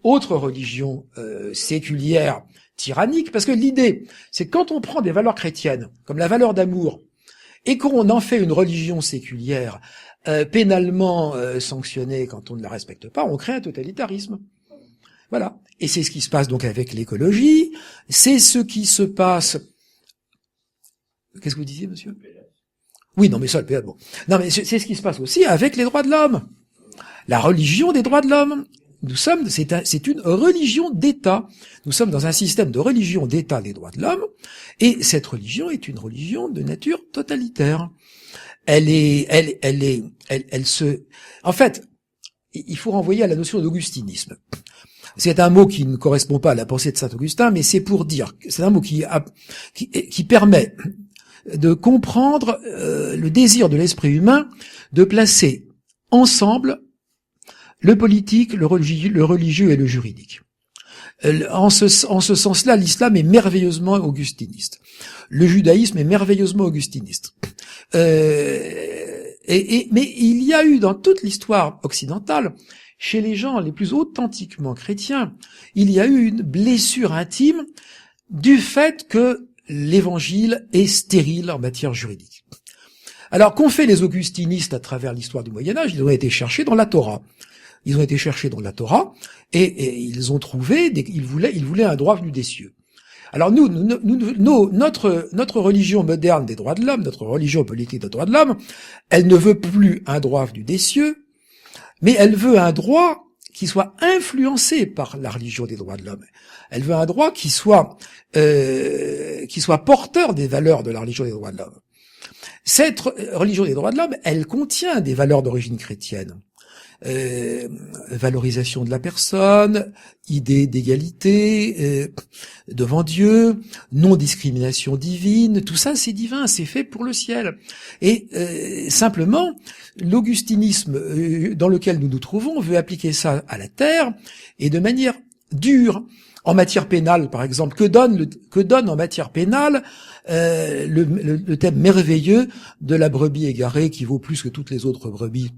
autre religion séculière tyrannique, parce que l'idée, c'est que quand on prend des valeurs chrétiennes, comme la valeur d'amour, et qu'on en fait une religion séculière pénalement sanctionnée quand on ne la respecte pas, on crée un totalitarisme. Voilà. Et c'est ce qui se passe donc avec l'écologie, c'est ce qui se passe... Qu'est-ce que vous disiez, monsieur ? Oui, non, mais ça, bon. Non, mais c'est ce qui se passe aussi avec les droits de l'homme. La religion des droits de l'homme. C'est une religion d'État. Nous sommes dans un système de religion d'État des droits de l'homme, et cette religion est une religion de nature totalitaire. En fait, il faut renvoyer à la notion d'augustinisme. C'est un mot qui ne correspond pas à la pensée de saint Augustin, mais c'est pour dire, c'est un mot qui permet de comprendre le désir de l'esprit humain de placer ensemble le politique, le religieux et le juridique. En ce sens-là, l'islam est merveilleusement augustiniste. Le judaïsme est merveilleusement augustiniste. Mais il y a eu dans toute l'histoire occidentale, chez les gens les plus authentiquement chrétiens, il y a eu une blessure intime du fait que l'évangile est stérile en matière juridique. Alors, qu'ont fait les augustinistes à travers l'histoire du Moyen-Âge? Ils ont été cherchés dans la Torah. Et ils ont trouvé, ils voulaient un droit venu des cieux. Alors notre religion moderne des droits de l'homme, notre religion politique des droits de l'homme, elle ne veut plus un droit venu des cieux, mais elle veut un droit qui soit influencé par la religion des droits de l'homme. Elle veut un droit qui soit porteur des valeurs de la religion des droits de l'homme. Cette religion des droits de l'homme, elle contient des valeurs d'origine chrétienne. Valorisation de la personne, idée d'égalité devant Dieu, non-discrimination divine, tout ça c'est divin, c'est fait pour le ciel. Et simplement, l'augustinisme dans lequel nous nous trouvons veut appliquer ça à la terre et de manière dure. En matière pénale, par exemple, que donne en matière pénale le thème merveilleux de la brebis égarée qui vaut plus que toutes les autres brebis.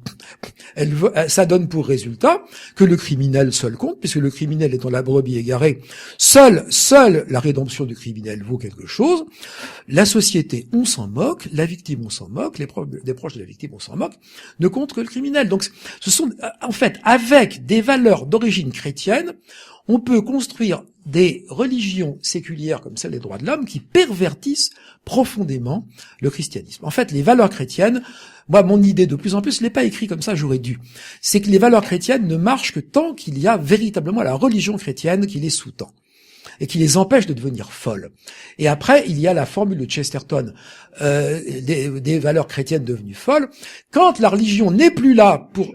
Ça donne pour résultat que le criminel seul compte, puisque le criminel étant la brebis égarée, seule la rédemption du criminel vaut quelque chose. La société, on s'en moque, la victime, on s'en moque, les proches de la victime, on s'en moque, ne compte que le criminel. Donc, ce sont, en fait, avec des valeurs d'origine chrétienne, on peut construire des religions séculières comme celle des droits de l'homme qui pervertissent profondément le christianisme. En fait, les valeurs chrétiennes, moi, mon idée de plus en plus, je l'ai pas écrit comme ça, j'aurais dû, c'est que les valeurs chrétiennes ne marchent que tant qu'il y a véritablement la religion chrétienne qui les sous-tend et qui les empêche de devenir folles. Et après, il y a la formule de Chesterton des valeurs chrétiennes devenues folles. Quand la religion n'est plus là pour...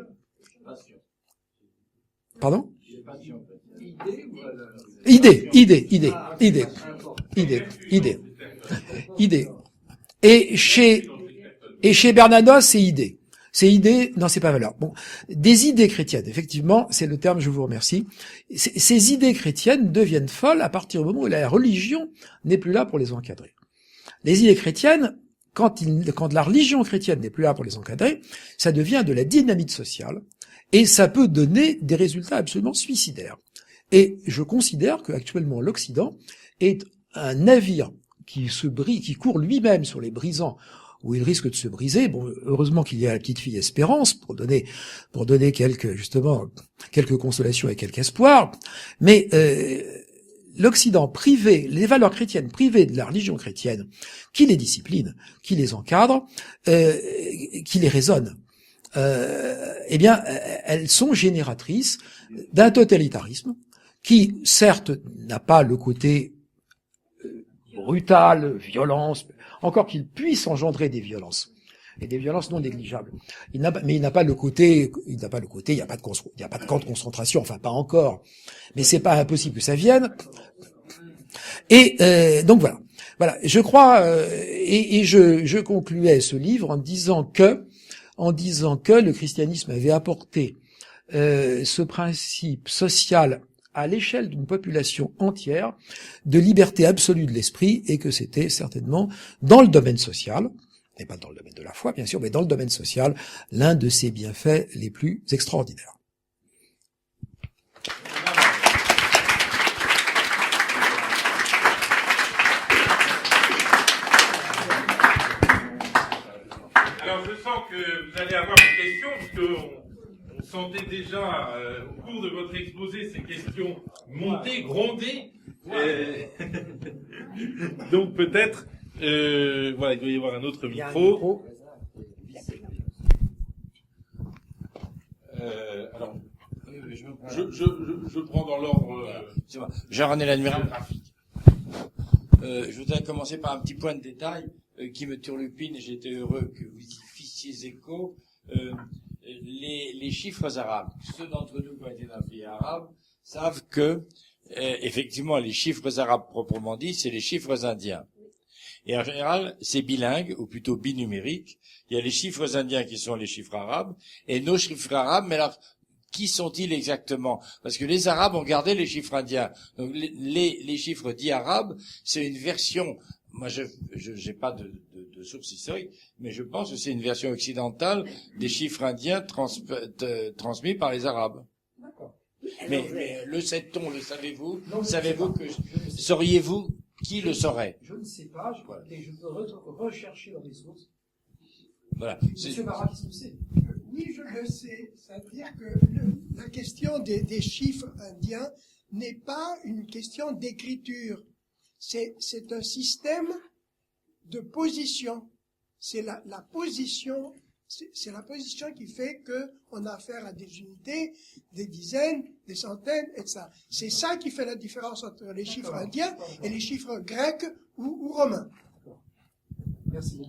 Pardon ? Idée. Et chez Bernanos, c'est idée. C'est idée, non, c'est pas valeur. Bon, des idées chrétiennes, effectivement, c'est le terme, je vous remercie. Ces idées chrétiennes deviennent folles à partir du moment où la religion n'est plus là pour les encadrer. Les idées chrétiennes, quand la religion chrétienne n'est plus là pour les encadrer, ça devient de la dynamite sociale et ça peut donner des résultats absolument suicidaires. Et je considère qu'actuellement l'Occident est un navire qui court lui-même sur les brisants, où il risque de se briser. Bon, heureusement qu'il y a la petite fille Espérance pour donner quelques consolations et quelques espoirs. Mais l'Occident privé, les valeurs chrétiennes privées de la religion chrétienne, qui les discipline, qui les encadre, qui les raisonne, eh bien, elles sont génératrices d'un totalitarisme qui, certes, n'a pas le côté brutal, violence, encore qu'il puisse engendrer des violences, et des violences non négligeables. Mais il n'a pas le côté, il n'y a pas de camp de concentration, enfin pas encore, mais c'est pas impossible que ça vienne. Et donc voilà. Je crois, et je concluais ce livre en disant que le christianisme avait apporté ce principe social à l'échelle d'une population entière de liberté absolue de l'esprit, et que c'était certainement dans le domaine social, et pas dans le domaine de la foi bien sûr, mais dans le domaine social, l'un de ses bienfaits les plus extraordinaires. Alors je sens que vous allez avoir des questions, parce qu'on sentait déjà au cours de votre exposé ces questions monter, gronder. Donc peut-être, voilà, il doit y avoir un autre micro. Alors, je prends dans l'ordre. Jean-René Lannurin. Je voudrais commencer par un petit point de détail qui me turlupine, et j'étais heureux que vous y fissiez écho. Les chiffres arabes, ceux d'entre nous qui ont été dans le pays arabe savent que, effectivement, les chiffres arabes proprement dit, c'est les chiffres indiens. Et en général, c'est bilingue, ou plutôt binumérique. Il y a les chiffres indiens qui sont les chiffres arabes, et nos chiffres arabes, mais alors, qui sont-ils exactement? Parce que les Arabes ont gardé les chiffres indiens. Donc les chiffres dits arabes, c'est une version. Moi, je n'ai pas de source historique, mais je pense que c'est une version occidentale des chiffres indiens transmis par les Arabes. D'accord. Mais le sait-on, le savez-vous? Sauriez-vous qui le saurait? Je ne sais pas, je peux rechercher dans mes sources. Voilà. Monsieur Marat, qu'est-ce que c'est? Oui, je le sais. C'est-à-dire que la question des chiffres indiens n'est pas une question d'écriture. C'est un système de position. C'est la position, c'est la position qui fait que on a affaire à des unités, des dizaines, des centaines, etc. C'est ça qui fait la différence entre les chiffres indiens et les chiffres grecs ou romains. Merci.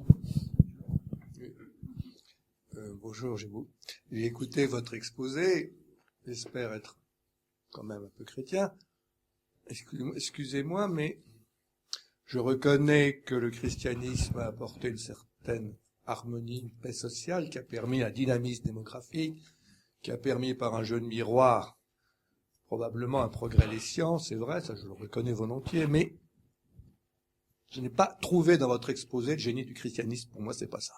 Bonjour, j'ai écouté votre exposé, j'espère être quand même un peu chrétien. Excusez-moi, mais je reconnais que le christianisme a apporté une certaine harmonie, une paix sociale qui a permis un dynamisme démographique, qui a permis par un jeu de miroir probablement un progrès des sciences, c'est vrai, ça je le reconnais volontiers, mais je n'ai pas trouvé dans votre exposé le génie du christianisme. Pour moi, c'est pas ça.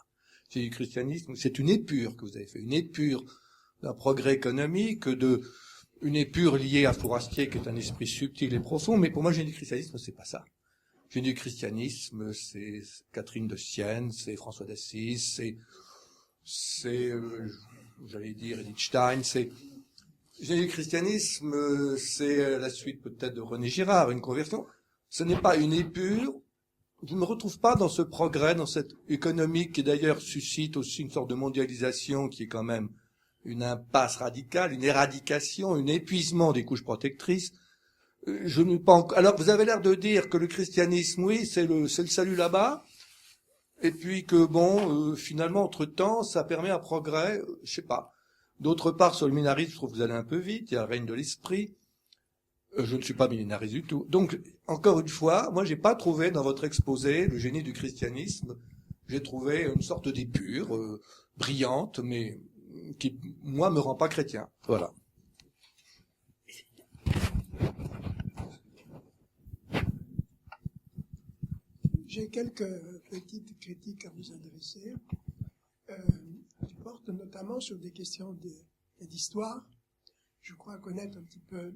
C'est du christianisme, c'est une épure que vous avez fait, une épure d'un progrès économique, une épure liée à Fourastier, qui est un esprit subtil et profond, mais pour moi, le génie du christianisme, c'est pas ça. Le génie du christianisme, c'est Catherine de Sienne, c'est François d'Assise, c'est j'allais dire Edith Stein, J'ai le christianisme, c'est la suite peut-être de René Girard, une conversion. Ce n'est pas une épure. Je ne me retrouve pas dans ce progrès, dans cette économique qui d'ailleurs suscite aussi une sorte de mondialisation qui est quand même une impasse radicale, une éradication, un épuisement des couches protectrices. Je ne pense. Alors vous avez l'air de dire que le christianisme, oui, c'est le salut là-bas, et puis que bon, finalement, entre-temps, ça permet un progrès, je sais pas. D'autre part, sur le millénarisme, je trouve que vous allez un peu vite, il y a le règne de l'esprit. Je ne suis pas millénariste du tout. Donc, encore une fois, moi, j'ai pas trouvé dans votre exposé le génie du christianisme. J'ai trouvé une sorte d'épure, brillante, mais qui, moi, me rend pas chrétien. Voilà. J'ai quelques petites critiques à vous adresser, qui portent notamment sur des questions d'histoire. Je crois connaître un petit peu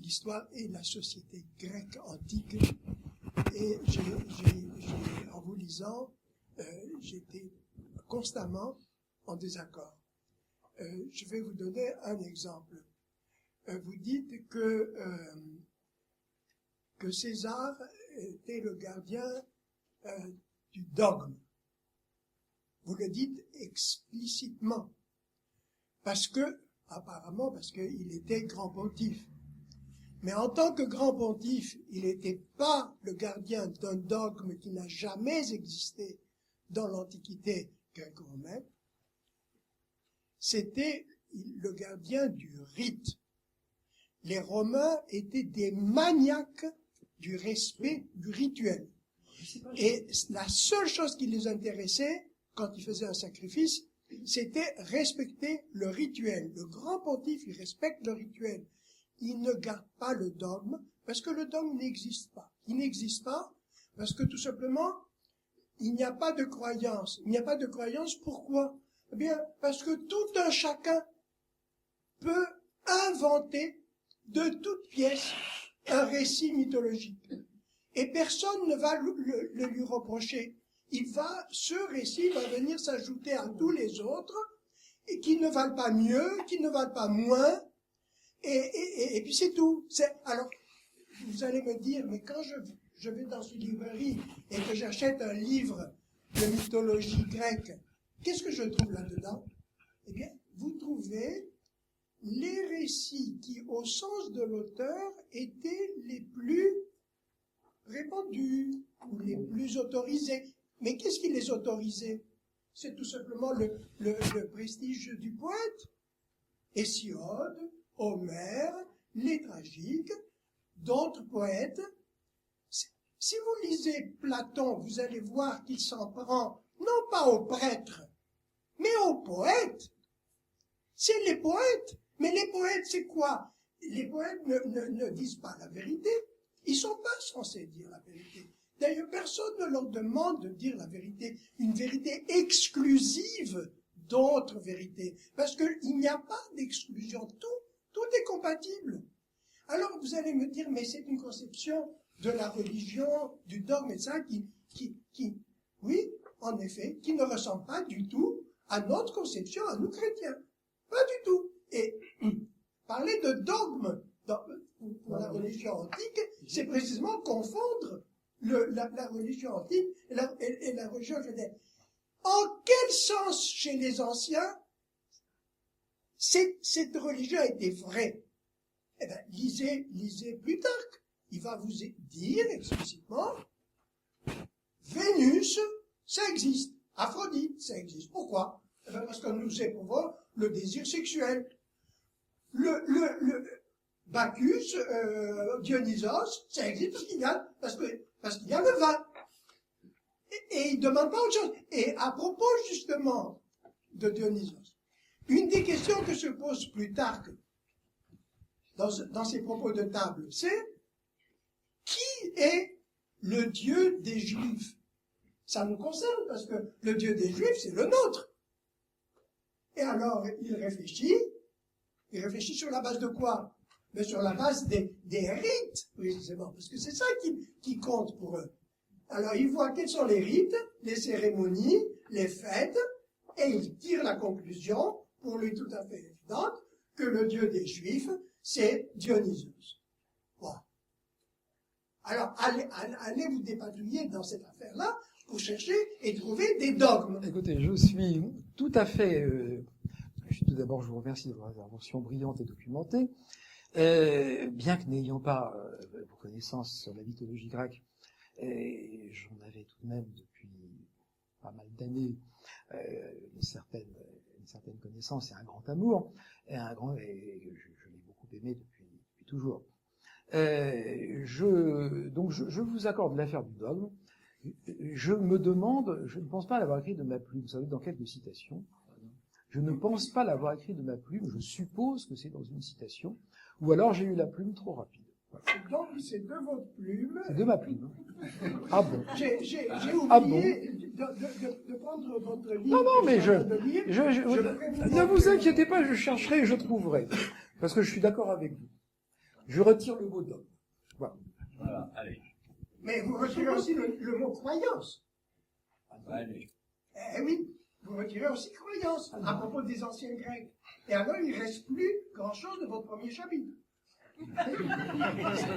l'histoire et la société grecque antique. Et en vous lisant, j'étais constamment en désaccord. Je vais vous donner un exemple. Vous dites que César était le gardien du dogme. Vous le dites explicitement. Apparemment parce qu'il était grand pontife. Mais en tant que grand pontife, il n'était pas le gardien d'un dogme qui n'a jamais existé dans l'Antiquité gréco-romaine. C'était le gardien du rite. Les Romains étaient des maniaques du respect du rituel. Et la seule chose qui les intéressait, quand ils faisaient un sacrifice, c'était respecter le rituel. Le grand pontife, il respecte le rituel. Il ne garde pas le dogme, parce que le dogme n'existe pas. Il n'existe pas parce que tout simplement, il n'y a pas de croyance. Il n'y a pas de croyance, pourquoi? Eh bien, parce que tout un chacun peut inventer de toute pièce un récit mythologique. Et personne ne va le lui reprocher. Ce récit va venir s'ajouter à tous les autres, et qui ne valent pas mieux, qui ne valent pas moins, et puis c'est tout. Alors, vous allez me dire, mais quand je vais dans une librairie et que j'achète un livre de mythologie grecque, qu'est-ce que je trouve là-dedans? Eh bien, vous trouvez les récits qui, au sens de l'auteur, étaient les plus répandus, ou les plus autorisés. Mais qu'est-ce qui les autorisait? C'est tout simplement le prestige du poète. Hésiode, Homère, les tragiques, d'autres poètes. Si vous lisez Platon, vous allez voir qu'il s'en prend, non pas aux prêtres, mais aux poètes. C'est les poètes. Mais les poètes, c'est quoi? Les poètes ne disent pas la vérité. Ils sont pas censés dire la vérité. D'ailleurs, personne ne leur demande de dire la vérité, une vérité exclusive d'autres vérités. Parce qu'il n'y a pas d'exclusion. Tout est compatible. Alors, vous allez me dire, mais c'est une conception de la religion, du dogme et ça, oui, en effet, qui ne ressemble pas du tout à notre conception, à nous chrétiens. Pas du tout. Et parler de dogme pour la religion antique, c'est précisément confondre la religion antique et la religion chrétienne. En quel sens, chez les anciens, cette religion était vraie? Eh bien, lisez Plutarque. Il va vous dire explicitement, Vénus, ça existe. Aphrodite, ça existe. Pourquoi? Eh bien, parce que nous éprouvons le désir sexuel. Le Bacchus, Dionysos, ça existe parce qu'il y a le vin. Et il ne demande pas autre chose. Et à propos, justement, de Dionysos, une des questions que se pose Plutarque dans ses propos de table, c'est qui est le Dieu des Juifs? Ça nous concerne parce que le Dieu des Juifs, c'est le nôtre. Et alors, il réfléchit sur la base de quoi? Mais sur la base des rites, précisément, parce que c'est ça qui compte pour eux. Alors, il voit quels sont les rites, les cérémonies, les fêtes, et il tire la conclusion, pour lui tout à fait évidente, que le dieu des Juifs, c'est Dionysos. Voilà. Alors, allez vous dépatouiller dans cette affaire-là pour chercher et trouver des dogmes. Écoutez, je suis tout à fait... tout d'abord, je vous remercie de votre intervention brillante et documentée. Bien que n'ayant pas vos connaissances sur la mythologie grecque, j'en avais tout de même depuis pas mal d'années une certaine connaissance et un grand amour, et je l'ai beaucoup aimé depuis toujours. Donc je vous accorde l'affaire du dogme. Je me demande, je ne pense pas l'avoir écrit de ma plume. Vous savez dans quelques citations. Je ne pense pas l'avoir écrit de ma plume. Je suppose que c'est dans une citation. Ou alors j'ai eu la plume trop rapide. Voilà. Donc c'est de votre plume. C'est de ma plume. Ah bon. J'ai oublié Ah bon. de prendre votre livre. Non, mais ne ne vous inquiétez pas, je chercherai et je trouverai. Parce que je suis d'accord avec vous. Je retire le mot d'homme. Voilà. Voilà, allez. Mais vous retirez aussi le mot croyance. Allez. Eh oui, vous retirez aussi croyance à propos des anciens Grecs. Et alors, il ne reste plus grand-chose de votre premier chapitre.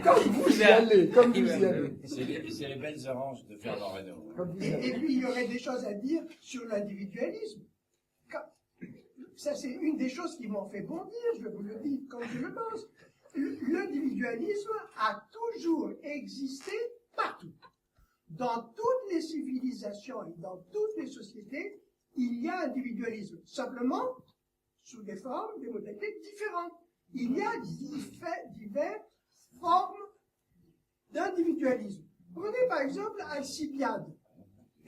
Comme vous y allez, comme vous y allez. C'est les belles oranges de Fernand Reynaud. Et puis, il y aurait des choses à dire sur l'individualisme. Ça, c'est une des choses qui m'ont fait bondir, je vous le dis comme je le pense. L'individualisme a toujours existé partout. Dans toutes les civilisations et dans toutes les sociétés, il y a individualisme. Simplement, sous des formes, des modalités différentes. Il y a diverses formes d'individualisme. Prenez par exemple Alcibiade.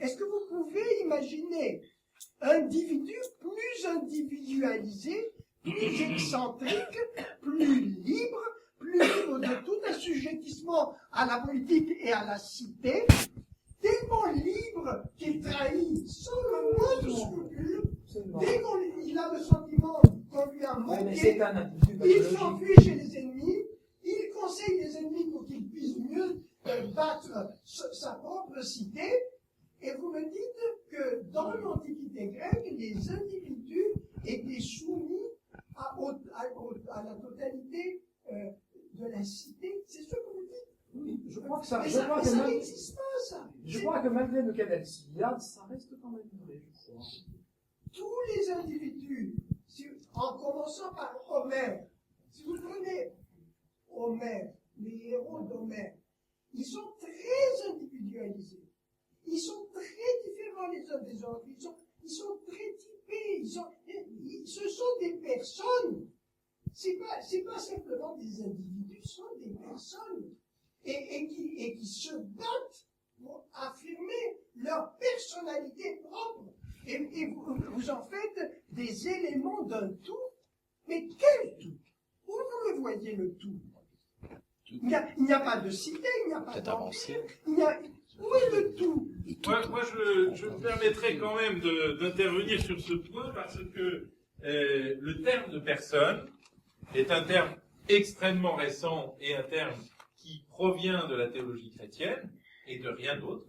Est-ce que vous pouvez imaginer un individu plus individualisé, plus excentrique, plus libre de tout assujettissement à la politique et à la cité, tellement libre qu'il trahit sans le moindre scrupule, dès qu'il a le sentiment qu'on lui a manqué, il s'enfuit chez les ennemis, il conseille les ennemis pour qu'ils puissent mieux battre sa propre cité, et vous me dites que dans l'Antiquité grecque, les individus étaient soumis à la totalité de la cité. C'est ce que vous dites. Oui, je crois que ça. Mais Je ça crois que n'existe pas, ça. je crois que malgré le cas d'Alcibiade, ça reste quand même vrai, je crois. Tous les individus, en commençant par Homère, si vous prenez Homère, les héros d'Homère, ils sont très individualisés. Ils sont très différents les uns des autres. Ils sont très typés. Ce sont des personnes. C'est pas simplement des individus, ce sont des personnes. Et qui se battent pour affirmer leur personnalité propre. Et vous en faites des éléments d'un tout. Mais quel tout? Où vous le voyez le tout? Il n'y a pas de cité, il n'y a pas d'empire. Où est le tout? Moi, je me permettrai quand même d'intervenir sur ce point parce que le terme de personne est un terme extrêmement récent et un terme qui provient de la théologie chrétienne et de rien d'autre.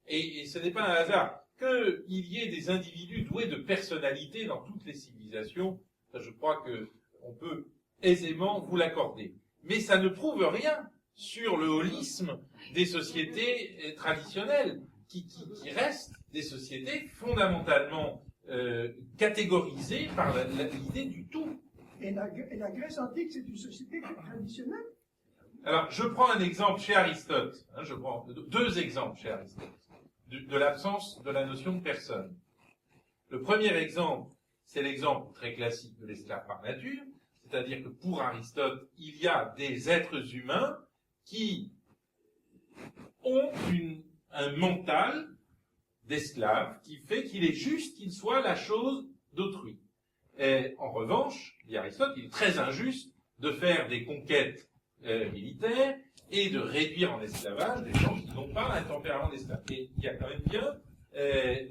Et ce n'est pas un hasard qu'il y ait des individus doués de personnalité dans toutes les civilisations. Ça, je crois qu'on peut aisément vous l'accorder. Mais ça ne prouve rien sur le holisme des sociétés traditionnelles, qui restent des sociétés fondamentalement catégorisées par l'idée du tout. Et la Grèce antique, c'est une société traditionnelle. Alors, je prends un exemple chez Aristote. Je prends deux exemples chez Aristote de l'absence de la notion de personne. Le premier exemple, c'est l'exemple très classique de l'esclave par nature, c'est-à-dire que pour Aristote, il y a des êtres humains qui ont un mental d'esclave qui fait qu'il est juste qu'il soit la chose d'autrui. Et en revanche, dit Aristote, il est très injuste de faire des conquêtes militaires et de réduire en esclavage des gens qui n'ont pas un tempérament d'esclave. Et il y a quand même bien,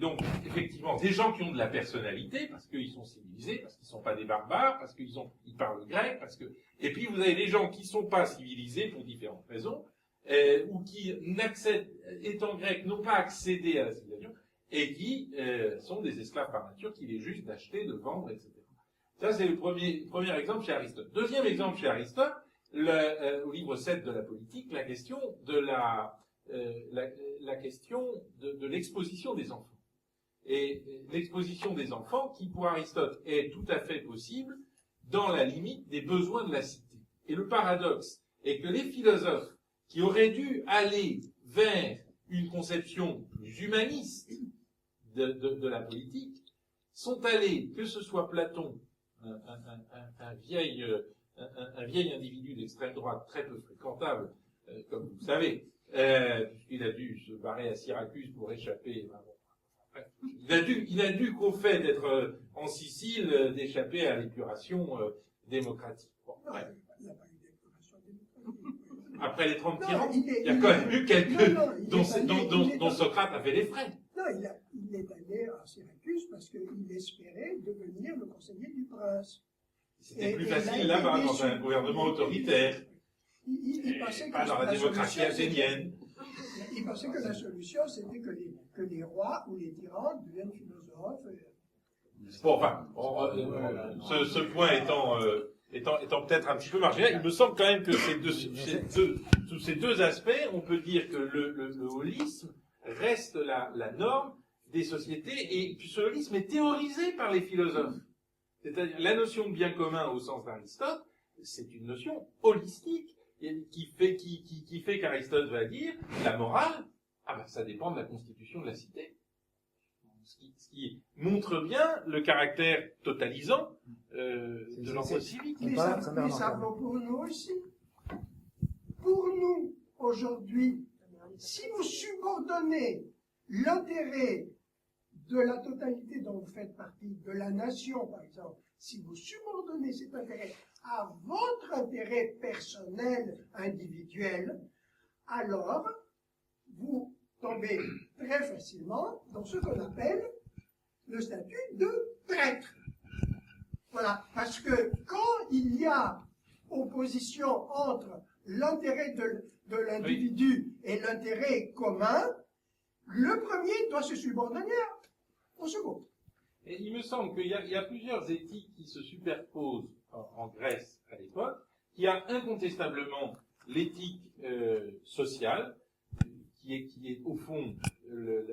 donc effectivement, des gens qui ont de la personnalité, parce qu'ils sont civilisés, parce qu'ils ne sont pas des barbares, parce qu'ils parlent grec, et puis vous avez des gens qui ne sont pas civilisés pour différentes raisons, ou qui, étant grecs, n'ont pas accédé à la civilisation, et qui sont des esclaves par nature, qu'il est juste d'acheter, de vendre, etc. Ça, c'est le premier exemple chez Aristote. Deuxième exemple chez Aristote, au livre 7 de la politique, la question de la question de l'exposition des enfants. Et l'exposition des enfants qui, pour Aristote, est tout à fait possible dans la limite des besoins de la cité. Et le paradoxe est que les philosophes qui auraient dû aller vers une conception plus humaniste de la politique sont allés, que ce soit Platon, un vieil individu d'extrême droite très peu fréquentable, comme vous le savez, puisqu'il a dû se barrer à Syracuse pour échapper. Il a dû qu'au fait d'être en Sicile, d'échapper à l'épuration démocratique. Bon, bref. Après les 30 tyrans, il y a quand même eu quelques dont Socrate avait les frais. Non, il est allé à Syracuse parce qu'il espérait devenir le conseiller du prince. C'était plus facile là-bas, dans un gouvernement autoritaire. Il pensait pas dans la démocratie athénienne. Il pensait que la solution, c'était que les rois ou les tyrans deviennent philosophes. Bon, enfin, ce point étant peut-être un petit peu marginal, il me semble quand même que sous ces deux aspects, on peut dire que le holisme reste la norme des sociétés, et puis ce holisme est théorisé par les philosophes. C'est-à-dire, la notion de bien commun au sens d'Aristote, c'est une notion holistique, qui fait qu'Aristote va dire, la morale, ça dépend de la constitution de la cité. Ce qui montre bien le caractère totalisant de l'ordre civique. Mais ça vaut pour nous aussi. Pour nous, aujourd'hui, si vous subordonnez l'intérêt de la totalité dont vous faites partie, de la nation par exemple, si vous subordonnez cet intérêt à votre intérêt personnel, individuel, alors vous tombez très facilement dans ce qu'on appelle le statut de traître. Voilà, parce que quand il y a opposition entre l'intérêt de l'individu et l'intérêt commun, le premier doit se subordonner au second. Et il me semble qu'il y a plusieurs éthiques qui se superposent en Grèce à l'époque. Il y a incontestablement l'éthique sociale, qui est au fond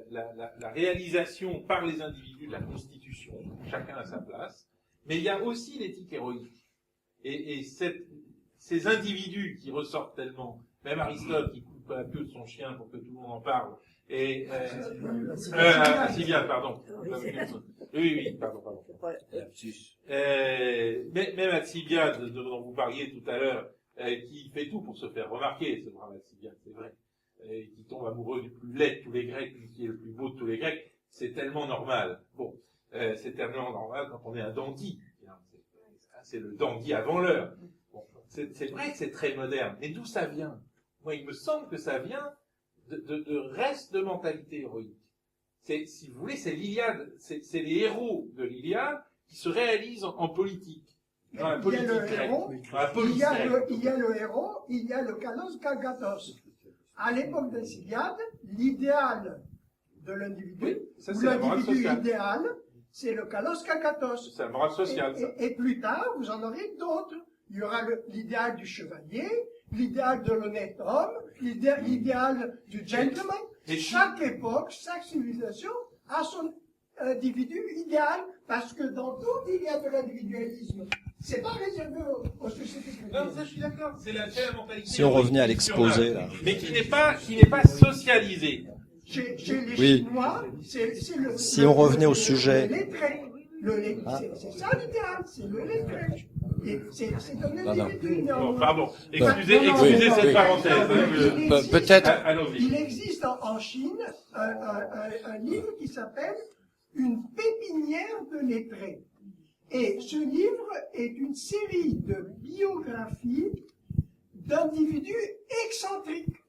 la réalisation par les individus de la constitution, chacun à sa place. Mais il y a aussi l'éthique héroïque. Et ces individus qui ressortent tellement, même Aristote qui coupe la queue de son chien pour que tout le monde en parle, et Alcibiade, pardon. Oui, pardon. Même Alcibiade, dont vous parliez tout à l'heure, qui fait tout pour se faire remarquer, ce brave Alcibiade, c'est vrai, qui tombe amoureux du plus laid de tous les Grecs, qui est le plus beau de tous les Grecs, c'est tellement normal. Bon, c'est tellement normal quand on est un dandy. C'est le dandy avant l'heure. Bon, c'est vrai que c'est très moderne, mais d'où ça vient? Moi, il me semble que ça vient de reste de mentalité héroïque. Si vous voulez, c'est l'Iliade, c'est les héros de l'Iliade qui se réalisent en politique. Dans la politique grecque. Il y a le héros, il y a le kalos kagatos. À l'époque d'Alcibiade, l'idéal de l'individu, ou l'individu idéal, c'est le kalos kagatos. C'est la morale sociale, ça. Et plus tard, vous en aurez d'autres. Il y aura l'idéal du chevalier, l'idéal de l'honnête homme, l'idéal du gentleman. Et chaque époque, chaque civilisation a son individu idéal, parce que dans tout, il y a de l'individualisme. C'est pas réservé aux sociétés chrétiennes. Non, ça, je suis d'accord. C'est la mentalité. Si on revenait à l'exposé, là. Mais qui n'est pas socialisé. Chez les Chinois, c'est le. Si on revenait au sujet. C'est ça l'idéal, c'est le lettré. C'est un individu. Pardon. Excusez cette parenthèse. Peut-être. Il existe en Chine un livre qui s'appelle Une pépinière de lettrés. Et ce livre est une série de biographies d'individus excentriques.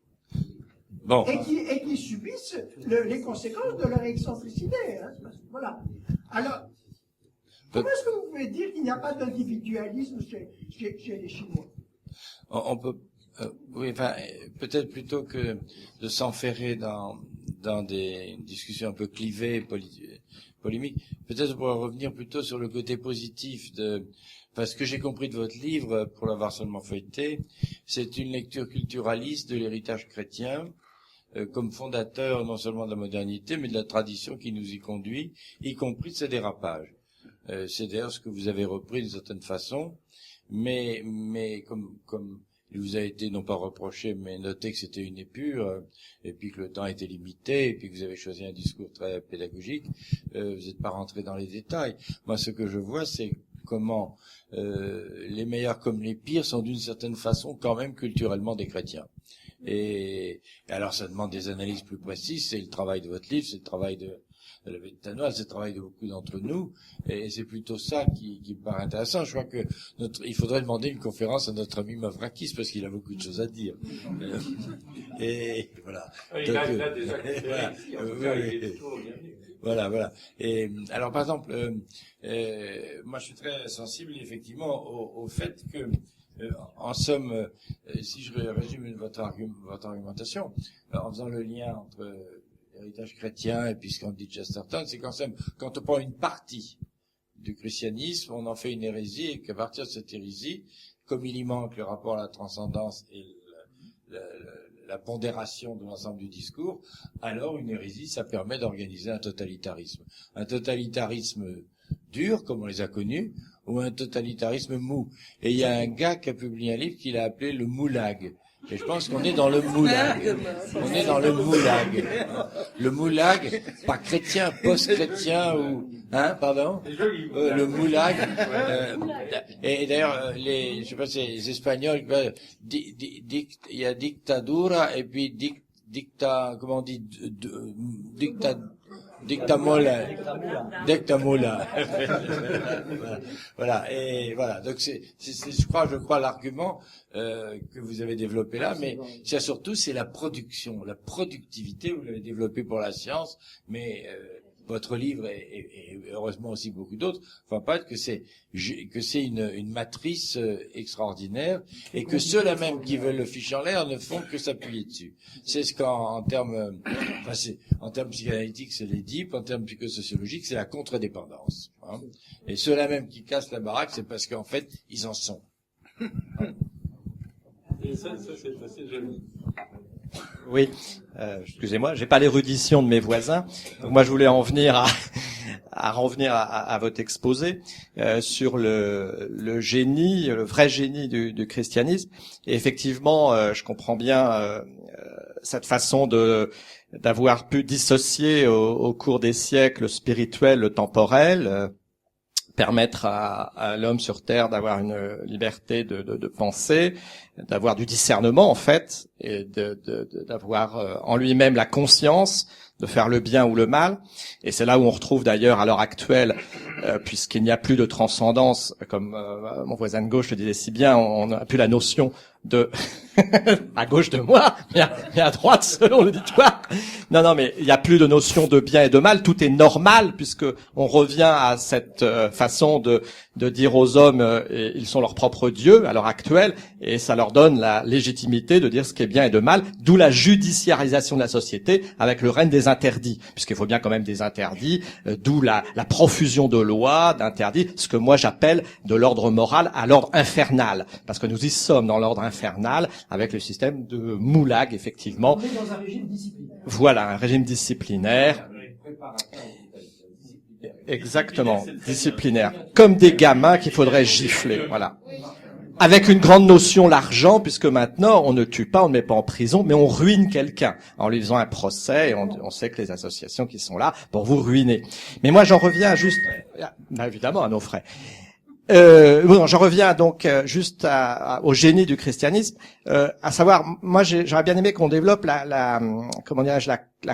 Bon. Et qui subissent les conséquences de leur excentricité. Hein. Voilà. Alors, comment est-ce que vous pouvez dire qu'il n'y a pas d'individualisme chez les Chinois? On peut, oui, enfin, peut-être plutôt que de s'enferrer dans des discussions un peu clivées polémique. Peut-être on pourrait revenir plutôt sur le côté positif ce que j'ai compris de votre livre, pour l'avoir seulement feuilleté, c'est une lecture culturaliste de l'héritage chrétien, comme fondateur non seulement de la modernité, mais de la tradition qui nous y conduit, y compris de ses dérapages. C'est d'ailleurs ce que vous avez repris d'une certaine façon, mais comme il vous a été non pas reproché, mais noté que c'était une épure, et puis que le temps était limité, et puis que vous avez choisi un discours très pédagogique, vous n'êtes pas rentré dans les détails. Moi, ce que je vois, c'est comment les meilleurs comme les pires sont d'une certaine façon quand même culturellement des chrétiens. Et alors ça demande des analyses plus précises, c'est le travail de votre livre, c'est le travail de l'abbé de Tanoir, c'est le travail de beaucoup d'entre nous, et c'est plutôt ça qui me paraît intéressant. Je crois que il faudrait demander une conférence à notre ami Mavrakis, parce qu'il a beaucoup de choses à dire. Et voilà. Il a déjà voilà. Voilà. Et alors, par exemple, moi, je suis très sensible, effectivement, au fait que, en somme, si je résume votre argumentation, en faisant le lien entre l'héritage chrétien et puis ce qu'en dit Chesterton, c'est qu'en somme, quand on prend une partie du christianisme, on en fait une hérésie, et qu'à partir de cette hérésie, comme il y manque le rapport à la transcendance et la pondération de l'ensemble du discours, alors une hérésie, ça permet d'organiser un totalitarisme. Un totalitarisme dur, comme on les a connus, ou un totalitarisme mou. Et il y a un gars qui a publié un livre qu'il a appelé le moulag. Et je pense qu'on est dans le moulag. On est dans le moulag. Le moulag, pas chrétien, post-chrétien ou... pardon? Le moulag. Et d'ailleurs, je sais pas, c'est les Espagnols, il y a dictadura et puis comment on dit, dictamola. Voilà. Et voilà. Donc je crois l'argument que vous avez développé là, mais surtout c'est la production, la productivité. Vous l'avez développé pour la science, mais votre livre et heureusement aussi beaucoup d'autres font pas que c'est une matrice extraordinaire, et que ceux-là même qui veulent le ficher en l'air ne font que s'appuyer dessus. C'est ce qu'en termes psychanalytiques c'est l'Édipe, en termes psychosociologiques c'est la contre-dépendance. Hein. Et ceux-là même qui cassent la baraque, c'est parce qu'en fait ils en sont. Et ça c'est assez joli. Oui, excusez-moi, j'ai pas l'érudition de mes voisins. Donc moi, je voulais en venir à revenir à votre exposé sur le génie, le vrai génie du christianisme. Et effectivement, je comprends bien cette façon d'avoir pu dissocier au cours des siècles le spirituel, le temporel. Permettre à l'homme sur terre d'avoir une liberté de penser, d'avoir du discernement en fait, et d'avoir en lui-même la conscience de faire le bien ou le mal. Et c'est là où on retrouve d'ailleurs à l'heure actuelle, puisqu'il n'y a plus de transcendance, comme mon voisin de gauche le disait si bien, on n'a plus la notion de à gauche de moi, mais à droite selon l'auditoire. Non, mais il n'y a plus de notion de bien et de mal. Tout est normal, puisque on revient à cette façon de dire aux hommes ils sont leurs propres dieux à l'heure actuelle, et ça leur donne la légitimité de dire ce qui est bien et de mal. D'où la judiciarisation de la société avec le règne des interdits, puisqu'il faut bien quand même des interdits. D'où la profusion de lois, d'interdits, ce que moi j'appelle de l'ordre moral à l'ordre infernal, parce que nous y sommes dans l'ordre infernal avec le système de moulag, effectivement. On est dans un régime disciplinaire. Voilà, un régime disciplinaire. Exactement, disciplinaire. Comme des gamins qu'il faudrait gifler, voilà. Avec une grande notion, l'argent, puisque maintenant, on ne tue pas, on ne met pas en prison, mais on ruine quelqu'un en lui faisant un procès, et on sait que les associations qui sont là pour vous ruiner. Mais moi, j'en reviens juste, évidemment, à nos frais. J'en reviens donc juste au génie du christianisme, à savoir, moi j'aurais bien aimé qu'on développe la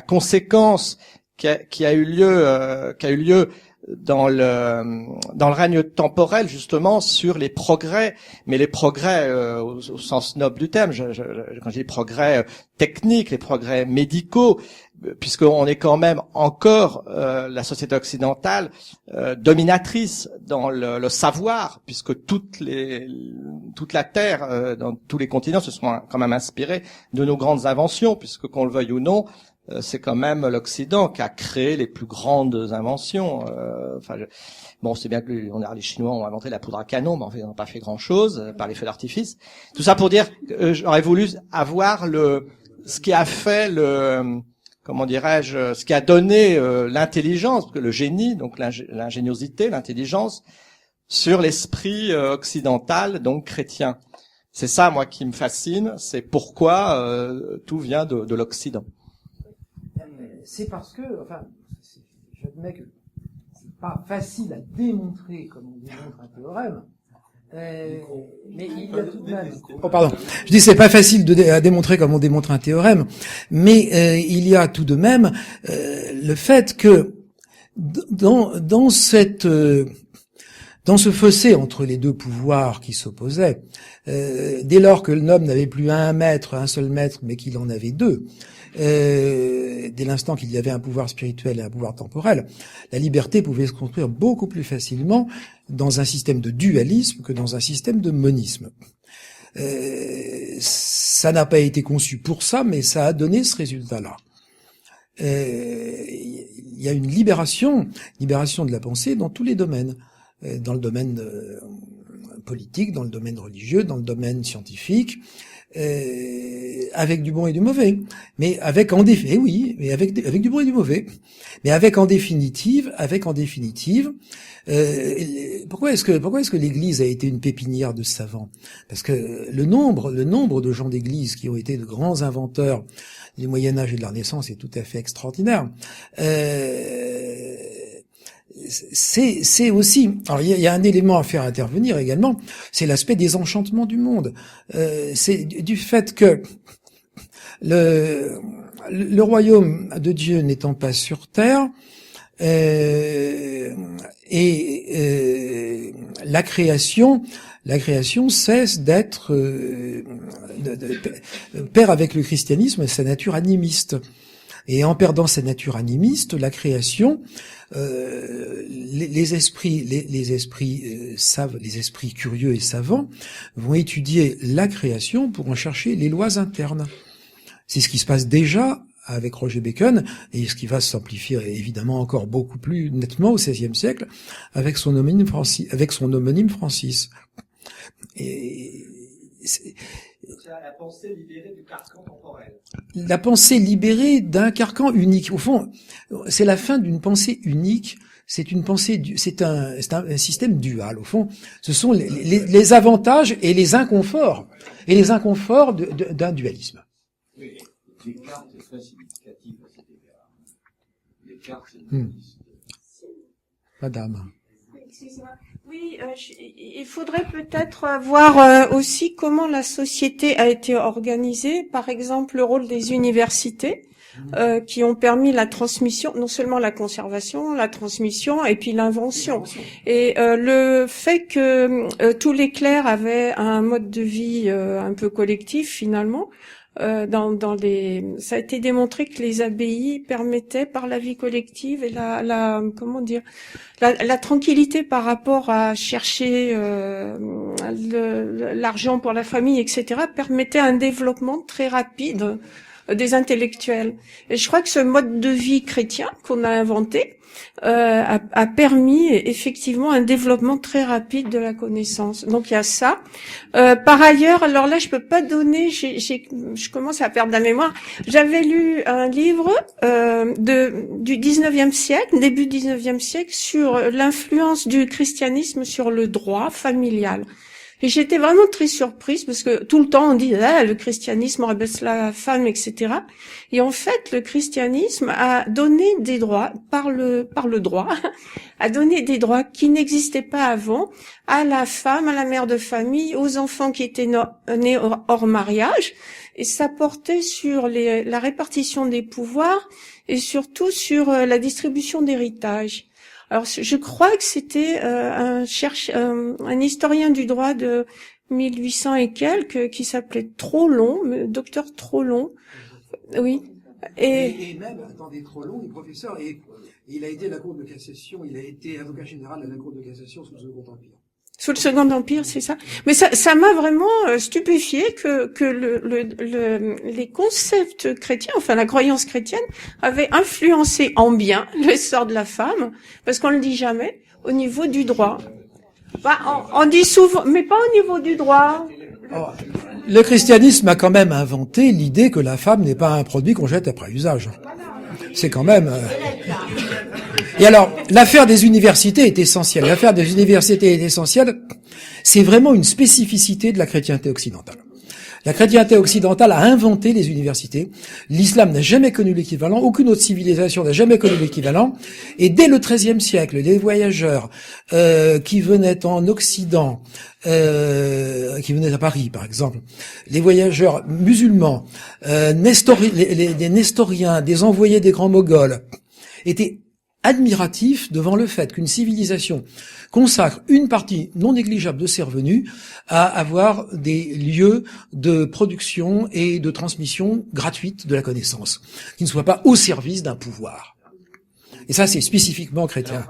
conséquence qui a eu lieu dans le règne temporel justement sur les progrès, mais les progrès au sens noble du terme. Quand je dis progrès techniques, les progrès médicaux, puisqu'on est quand même encore la société occidentale dominatrice dans le savoir, puisque toute la Terre, dans tous les continents, se sont quand même inspirés de nos grandes inventions, puisque qu'on le veuille ou non, c'est quand même l'Occident qui a créé les plus grandes inventions. Bon, c'est bien que les Chinois ont inventé la poudre à canon, mais en fait, ils n'ont pas fait grand-chose par les feux d'artifice. Tout ça pour dire que j'aurais voulu avoir ce qui a fait comment dirais-je, ce qui a donné l'intelligence, le génie, donc l'ingéniosité, l'intelligence, sur l'esprit occidental, donc chrétien. C'est ça, moi, qui me fascine. C'est pourquoi tout vient de l'Occident. C'est parce que, j'admets que c'est pas facile à démontrer comme on démontre un théorème, mais il y a tout de même. Oh, pardon. Je dis c'est pas facile à démontrer comme on démontre un théorème, mais il y a tout de même le fait que dans ce fossé entre les deux pouvoirs qui s'opposaient, dès lors que l'homme n'avait plus un seul maître, mais qu'il en avait deux, dès l'instant qu'il y avait un pouvoir spirituel et un pouvoir temporel, la liberté pouvait se construire beaucoup plus facilement dans un système de dualisme que dans un système de monisme. Ça n'a pas été conçu pour ça, mais ça a donné ce résultat-là. Il y a une libération de la pensée dans tous les domaines, dans le domaine politique, dans le domaine religieux, dans le domaine scientifique, avec du bon et du mauvais, mais avec du bon et du mauvais, mais avec en définitive, pourquoi est-ce que l'Église a été une pépinière de savants? Parce que le nombre de gens d'Église qui ont été de grands inventeurs du Moyen Âge et de la Renaissance est tout à fait extraordinaire. C'est aussi, alors il y a un élément à faire intervenir également, c'est l'aspect des enchantements du monde. C'est du fait que le royaume de Dieu n'étant pas sur terre, la création cesse d'être perd avec le christianisme sa nature animiste. Et en perdant sa nature animiste, la création, les esprits curieux et savants vont étudier la création pour en chercher les lois internes. C'est ce qui se passe déjà avec Roger Bacon et ce qui va s'amplifier évidemment encore beaucoup plus nettement au XVIe siècle avec son homonyme Francis. Et c'est la pensée libérée du carcan temporel. La pensée libérée d'un carcan unique. Au fond, c'est la fin d'une pensée unique. C'est un système dual. Au fond, ce sont les avantages et les inconforts d'un dualisme. Oui, Descartes est très significatif à cet égard. Descartes, c'est Madame. Excusez-moi. Oui, il faudrait peut-être voir aussi comment la société a été organisée. Par exemple, le rôle des universités qui ont permis la transmission, non seulement la conservation, la transmission et puis l'invention. Et le fait que tous les clercs avaient un mode de vie un peu collectif finalement. Ça a été démontré que les abbayes permettaient par la vie collective et la tranquillité par rapport à chercher l'argent pour la famille, etc., permettait un développement très rapide des intellectuels. Et je crois que ce mode de vie chrétien qu'on a inventé a permis effectivement un développement très rapide de la connaissance. Donc il y a ça. Par ailleurs, alors là je peux pas donner, je commence à perdre la mémoire. J'avais lu un livre du 19e siècle, début 19e siècle, sur l'influence du christianisme sur le droit familial. Et j'étais vraiment très surprise parce que tout le temps on dit le christianisme rabaisse la femme, etc. Et en fait, le christianisme a donné des droits par le droit, a donné des droits qui n'existaient pas avant à la femme, à la mère de famille, aux enfants qui étaient nés hors mariage. Et ça portait sur la répartition des pouvoirs et surtout sur la distribution d'héritage. Alors, je crois que c'était un historien du droit de 1800 et quelques qui s'appelait Trollon, docteur Trollon. Oui. Et même, attendez, trop long, il est professeur, et il a été à la Cour de cassation, il a été avocat général à la Cour de cassation sous le Second Empire. Sous le Second Empire, c'est ça. Mais ça m'a vraiment stupéfié que les concepts chrétiens, enfin la croyance chrétienne, avaient influencé en bien l'essor de la femme, parce qu'on le dit jamais, au niveau du droit. Bah, on dit souvent, mais pas au niveau du droit. Le christianisme a quand même inventé l'idée que la femme n'est pas un produit qu'on jette après usage. C'est quand même... Et alors, l'affaire des universités est essentielle. L'affaire des universités est essentielle. C'est vraiment une spécificité de la chrétienté occidentale. La chrétienté occidentale a inventé les universités. L'islam n'a jamais connu l'équivalent. Aucune autre civilisation n'a jamais connu l'équivalent. Et dès le XIIIe siècle, les voyageurs qui venaient en Occident, qui venaient à Paris, par exemple, les voyageurs musulmans, des nestoriens, des envoyés des grands Moghols, étaient admiratif devant le fait qu'une civilisation consacre une partie non négligeable de ses revenus à avoir des lieux de production et de transmission gratuite de la connaissance, qui ne soient pas au service d'un pouvoir. Et ça, c'est spécifiquement chrétien.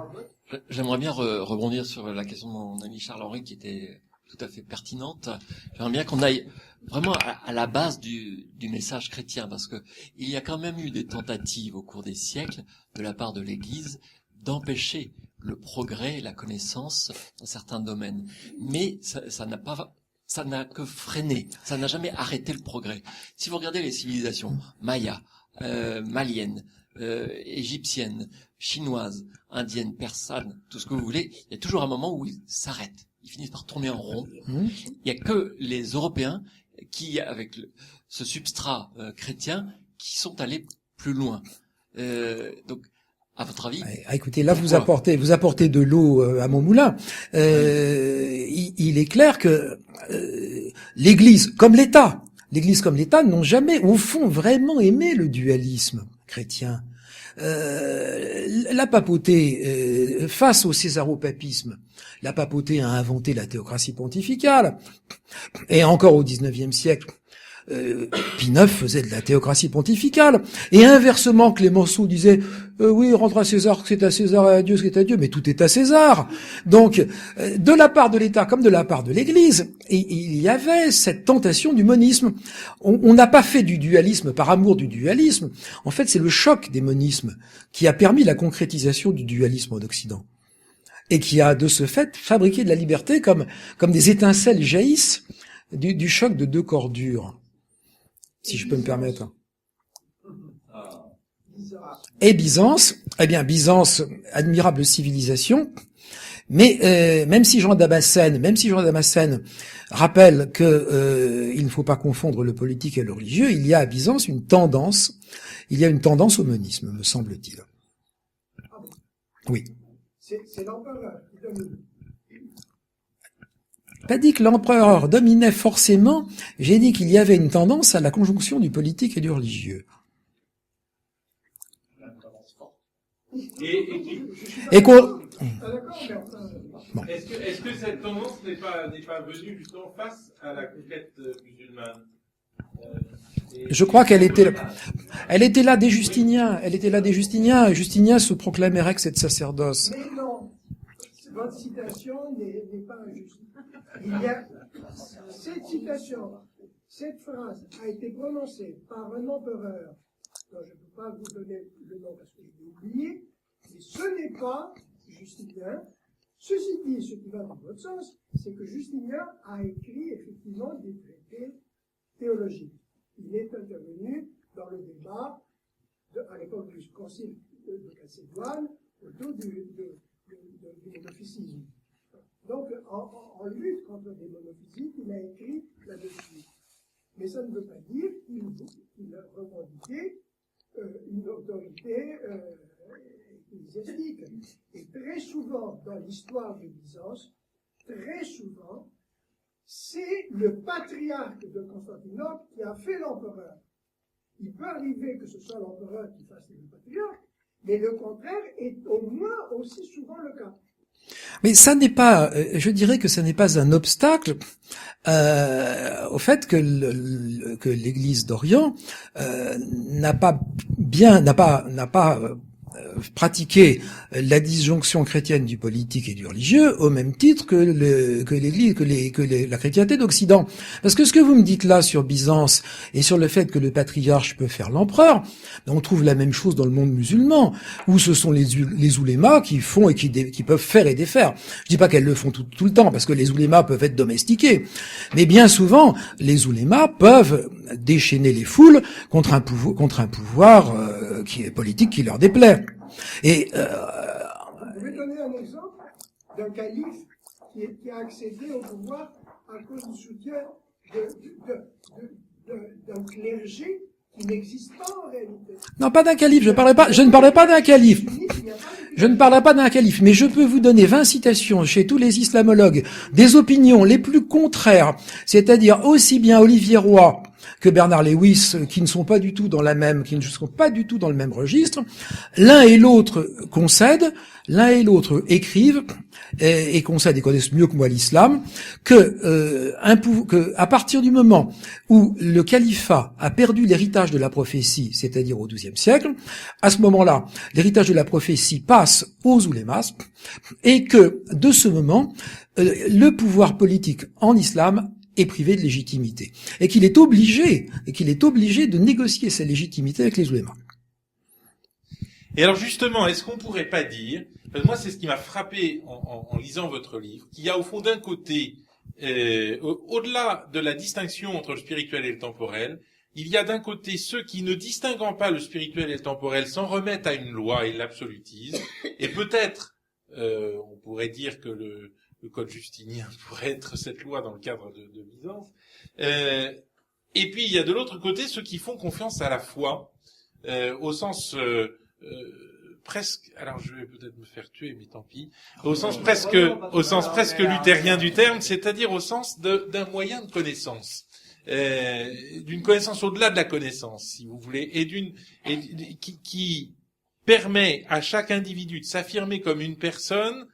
J'aimerais bien rebondir sur la question de mon ami Charles-Henri qui était tout à fait pertinente. J'aimerais bien qu'on aille vraiment à la base du message chrétien, parce que il y a quand même eu des tentatives au cours des siècles de la part de l'Église d'empêcher le progrès et la connaissance dans certains domaines. Mais ça n'a que freiné, ça n'a jamais arrêté le progrès. Si vous regardez les civilisations mayas, maliennes, égyptiennes, chinoises, indiennes, persanes, tout ce que vous voulez, il y a toujours un moment où ils s'arrêtent. Ils finissent par tourner en rond. Il y a que les Européens qui, avec ce substrat chrétien, qui sont allés plus loin. Donc, à votre avis, écoutez, là vous apportez de l'eau à mon moulin. Il est clair que l'Église comme l'État n'ont jamais, au fond, vraiment aimé le dualisme chrétien. La papauté, face au césaropapisme, la papauté a inventé la théocratie pontificale, et encore au XIXe siècle, Pie IX faisait de la théocratie pontificale, et inversement, Clémenceau disait oui, rendre à César ce qui est à César et à Dieu ce qui est à Dieu, mais tout est à César. Donc, de la part de l'État comme de la part de l'Église, il y avait cette tentation du monisme. On n'a pas fait du dualisme par amour du dualisme. En fait, c'est le choc des monismes qui a permis la concrétisation du dualisme en Occident, et qui a, de ce fait, fabriqué de la liberté comme des étincelles jaillissent du choc de deux corps durs, si je peux me permettre. Et Byzance, Byzance, admirable civilisation, mais même si Jean Damascène rappelle que il ne faut pas confondre le politique et le religieux, il y a à Byzance une tendance au monisme, me semble-t-il. Oui. C'est l'empereur qui domine. Pas dit que l'empereur dominait forcément, j'ai dit qu'il y avait une tendance à la conjonction du politique et du religieux. Et qu'on... Est-ce que cette tendance n'est pas venue justement face à la conquête musulmane? Je crois qu'elle était là des Justiniens. Justinien se proclamait rex et sacerdoce. Mais non, votre citation n'est pas injuste. Il y a cette citation, cette phrase a été prononcée par un empereur dont je ne peux pas vous donner le nom parce que je l'ai oublié, mais ce n'est pas Justinien. Ceci dit, ce qui va dans votre sens, c'est que Justinien a écrit effectivement des traités théologiques. Il est intervenu dans le débat à l'époque du concile de Chalcédoine autour du monophysitisme. Donc, en lutte contre les monophysites, il a écrit là-dessus. Mais ça ne veut pas dire qu'il a revendiqué une autorité ecclésiastique. Et très souvent, dans l'histoire de Byzance, c'est le patriarche de Constantinople qui a fait l'empereur. Il peut arriver que ce soit l'empereur qui fasse le patriarche, mais le contraire est au moins aussi souvent le cas. Mais ça n'est pas, je dirais que ça n'est pas un obstacle au fait que que l'Église d'Orient n'a pas pratiqué la disjonction chrétienne du politique et du religieux au même titre que la chrétienté d'Occident. Parce que ce que vous me dites là sur Byzance et sur le fait que le patriarche peut faire l'empereur, on trouve la même chose dans le monde musulman, où ce sont les oulémas qui font et qui peuvent faire et défaire. Je dis pas qu'elles le font tout le temps, parce que les oulémas peuvent être domestiqués, mais bien souvent, les oulémas peuvent déchaîner les foules contre un pouvoir qui est politique qui leur déplaît. Et je vais donner un exemple d'un calife qui a accédé au pouvoir à cause du soutien d'un clergé qui n'existe pas en réalité. non, pas d'un calife, je ne parlais pas d'un calife. Je ne parlerai pas d'un calife, mais je peux vous donner 20 citations chez tous les islamologues des opinions les plus contraires, c'est-à-dire aussi bien Olivier Roy que Bernard Lewis, qui ne sont pas du tout dans le même registre. L'un et l'autre concèdent, l'un et l'autre écrivent et concèdent et connaissent mieux que moi l'islam, que à partir du moment où le califat a perdu l'héritage de la prophétie, c'est-à-dire au XIIe siècle, à ce moment-là, l'héritage de la prophétie passe aux oulémas, et que de ce moment, le pouvoir politique en islam est privé de légitimité, et qu'il est obligé de négocier sa légitimité avec les oulémas. Et alors justement, est-ce qu'on pourrait pas dire, parce que moi c'est ce qui m'a frappé en lisant votre livre, qu'il y a au fond d'un côté, au-delà de la distinction entre le spirituel et le temporel, il y a d'un côté ceux qui, ne distinguant pas le spirituel et le temporel, s'en remettent à une loi et l'absolutisent, et peut-être, on pourrait dire que le code justinien pourrait être cette loi dans le cadre de Byzance. Et puis il y a de l'autre côté ceux qui font confiance à la foi, au sens presque, alors je vais peut-être me faire tuer, mais tant pis, au sens presque luthérien du terme, c'est-à-dire au sens d'un moyen de connaissance, d'une connaissance au-delà de la connaissance, si vous voulez, qui permet à chaque individu de s'affirmer comme une personne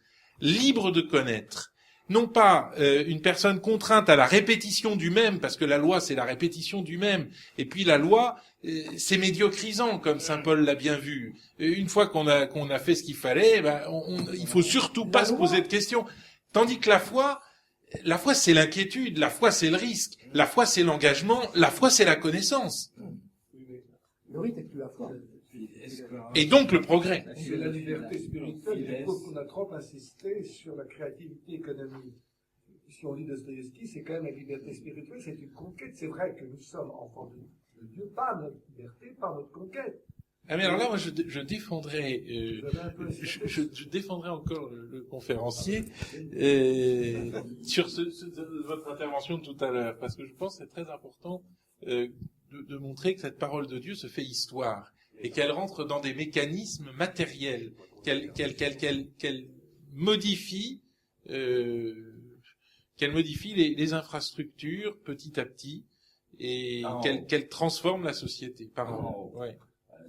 libre de connaître, non pas une personne contrainte à la répétition du même, parce que la loi c'est la répétition du même, et puis la loi c'est médiocrisant, comme saint Paul l'a bien vu. Une fois qu'on a fait ce qu'il fallait, il faut surtout pas se poser de questions. Tandis que la foi c'est l'inquiétude, la foi c'est le risque, la foi c'est l'engagement, la foi c'est la connaissance. Le rite exclut la foi. Et donc le progrès. C'est la liberté spirituelle. Je trouve qu'on a trop insisté sur la créativité économique. Si on lit Dostoïevski, c'est quand même la liberté spirituelle, c'est une conquête. C'est vrai que nous sommes enfants de Dieu par notre liberté, par notre conquête. Ah mais alors là, moi, je défendrais, je défendrais encore le conférencier sur votre intervention de tout à l'heure, parce que je pense que c'est très important de montrer que cette parole de Dieu se fait histoire et qu'elle rentre dans des mécanismes matériels, qu'elle modifie, les infrastructures petit à petit et qu'elle transforme la société. Pardon. Ouais.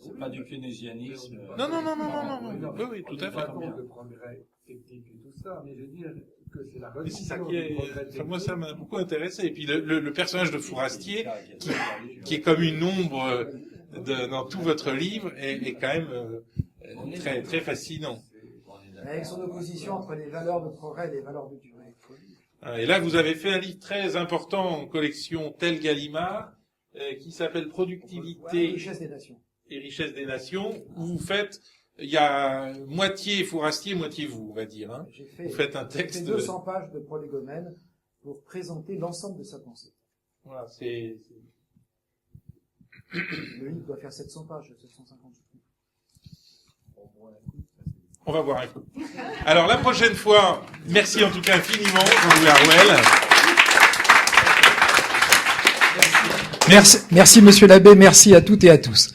C'est pas du keynésianisme. Non. Oui, tout à fait. Pas contre le progrès technique et tout ça, mais je veux dire que c'est la Mais c'est ça religion qui du progrès est, technique. moi ça m'a beaucoup intéressé. Et puis le personnage de Fourastier, qui est comme une ombre dans tout votre livre, est quand même très très fascinant. Avec son opposition entre les valeurs de progrès et les valeurs de durée. Et là, vous avez fait un livre très important en collection Tel Gallimard, qui s'appelle Productivité et richesse des nations, où vous faites, il y a moitié Fourastier, moitié vous, on va dire. Hein. Vous faites un texte. J'ai fait 200 pages de prolégomène pour présenter l'ensemble de sa pensée. Voilà, c'est... Le livre doit faire 700 pages, 750. On va voir un coup. Alors, la prochaine fois, merci en tout cas infiniment, Jean-Louis Harouel. Merci, monsieur l'abbé, merci à toutes et à tous.